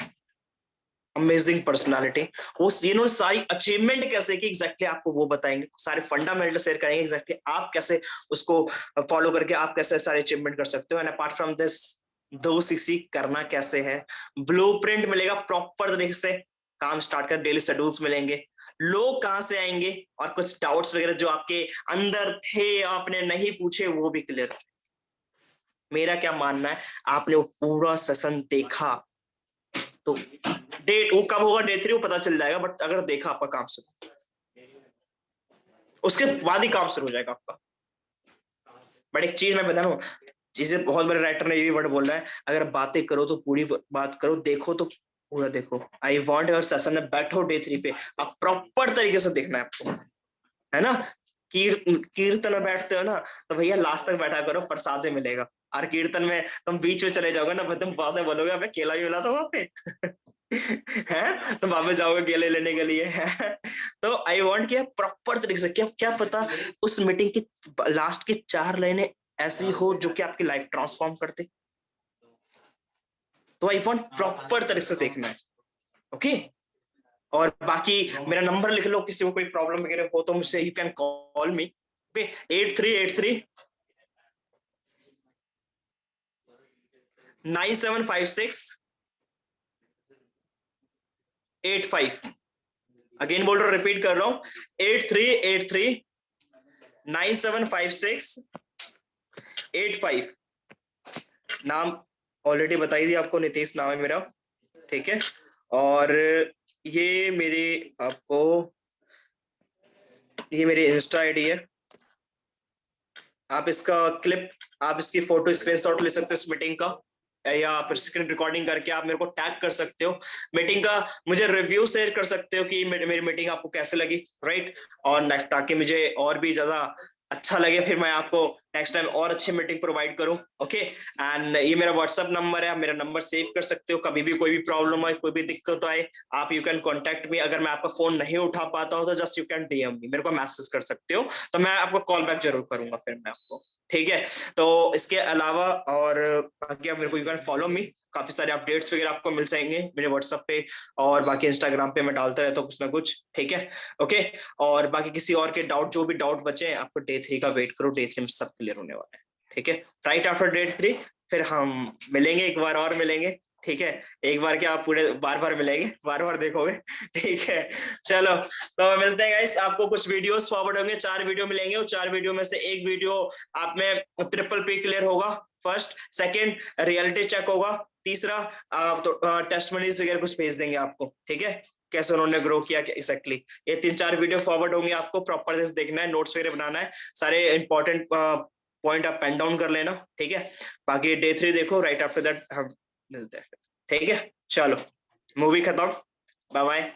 Amazing personality. वो इन्होंने सारी अचीवमेंट कैसे की एग्जैक्टली आपको वो बताएंगे, सारे फंडामेंटल शेयर करेंगे एग्जैक्टली आप कैसे उसको फॉलो करके आप कैसे सारे अचीवमेंट कर सकते हो। And apart from this 2 CC करना कैसे है, ब्लूप्रिंट मिलेगा प्रॉपर तरीके से, काम स्टार्ट कर, डेली शेड्यूल्स मिलेंगे, लोग कहां से आएंगे और कुछ डाउट्स वगैरह जो आपके अंदर थे आपने नहीं पूछे वो भी क्लियर। मेरा क्या मानना है, आपने वो पूरा सेशन देखा तो डेट वो कब होगा, डे 3 वो पता चल जाएगा, बट अगर देखा आपका काम शुरू, उसके बाद ही काम शुरू हो जाएगा आपका। बट एक चीज मैं बता रहा हूँ, चीजें बहुत बड़े राइटर ने ये भी वर्ड बोल रहा है, अगर बातें करो तो पूरी बात करो, देखो तो पूरा देखो। आई वॉन्ट योर सेशन में बैठो डे 3 पे, आप प्रॉपर तरीके से देखना है आपको, है ना? कीर्तन में बैठते हो ना तो भैया लास्ट तक बैठा करो, प्रसाद में मिलेगा। और कीर्तन में तुम बीच में चले जाओगे ना, तुम बाद में बोलोगे अबे केला भी मिला था वहां पे। है तुम वापस जाओगे केले लेने के लिए। तो आई वांट कि प्रॉपर तरीके से, क्या क्या पता उस मीटिंग की लास्ट की 4 लाइनें ऐसी हो जो कि आपकी लाइफ ट्रांसफॉर्म करते। तो आई वांट प्रॉपर तरीके से देखना है। ओके, और बाकी मेरा नंबर लिख लो, किसी को कोई प्रॉब्लम वगैरह हो तो मुझसे you can call me. Okay, 8383 9756 85। Again बोल रहा हूं, रिपीट कर रहा हूं, 8383 9756 85। नाम ऑलरेडी बताई दी आपको, नीतीश नाम है मेरा। ठीक है, और ये मेरी इंस्टा आईडी है। आप इसकी फोटो स्क्रीनशॉट ले सकते हो इस मीटिंग का, या आप स्क्रीन रिकॉर्डिंग करके आप मेरे को टैग कर सकते हो। मीटिंग का मुझे रिव्यू शेयर कर सकते हो कि मेरी मीटिंग आपको कैसे लगी, राइट? और नेक्स्ट, ताकि मुझे और भी ज्यादा अच्छा लगे, फिर मैं आपको नेक्स्ट टाइम और अच्छी मीटिंग प्रोवाइड करूं। ओके, एंड ये मेरा व्हाट्सएप नंबर है, आप मेरा नंबर सेव कर सकते हो। कभी भी कोई भी प्रॉब्लम आए, कोई भी दिक्कत आए, आप यू कैन कॉन्टेक्ट मी। अगर मैं आपका फोन नहीं उठा पाता हूं तो just you can DM me, मेरे को मैसेज कर सकते हो, तो मैं आपको कॉल बैक जरूर करूंगा फिर मैं आपको। ठीक है, तो इसके अलावा और बाकी आप मेरे को यू कैन फॉलो मी, काफी सारे अपडेट्स वगैरह आपको मिल जाएंगे मेरे व्हाट्सएप पे, और बाकी इंस्टाग्राम पे मैं डालता रहता हूँ कुछ ना कुछ। ठीक है, ओके, और बाकी किसी और के डाउट, जो भी डाउट बचे आपको डे 3 का वेट करो, डे 3 में सब क्लियर होने वाला है। ठीक है, राइट आफ्टर डे 3 फिर हम मिलेंगे, एक बार और मिलेंगे। ठीक है, एक बार क्या, आप पूरे बार बार मिलेंगे, बार बार देखोगे। ठीक है, चलो तो मिलते हैं गाइस। आपको कुछ वीडियोस फॉरवर्ड होंगे, 4 वीडियो मिलेंगे, और 4 वीडियो में से एक वीडियो आप में ट्रिपल पी क्लियर होगा, फर्स्ट, सेकंड रियलिटी चेक होगा, तीसरा तो टेस्टमनीज वगैरह कुछ भेज देंगे आपको, ठीक है, कैसे उन्होंने ग्रो किया एग्जैक्टली। ये 3-4 वीडियो फॉरवर्ड होंगे आपको, प्रॉपर देखना है, नोट्स वगैरह बनाना है, सारे इंपॉर्टेंट पॉइंट आप पेन डाउन कर लेना, ठीक है। बाकी डे 3 देखो, राइट आफ्टर दैट हम मिलते हैं, ठीक है। चलो मूवी खत्म, बाय बाय।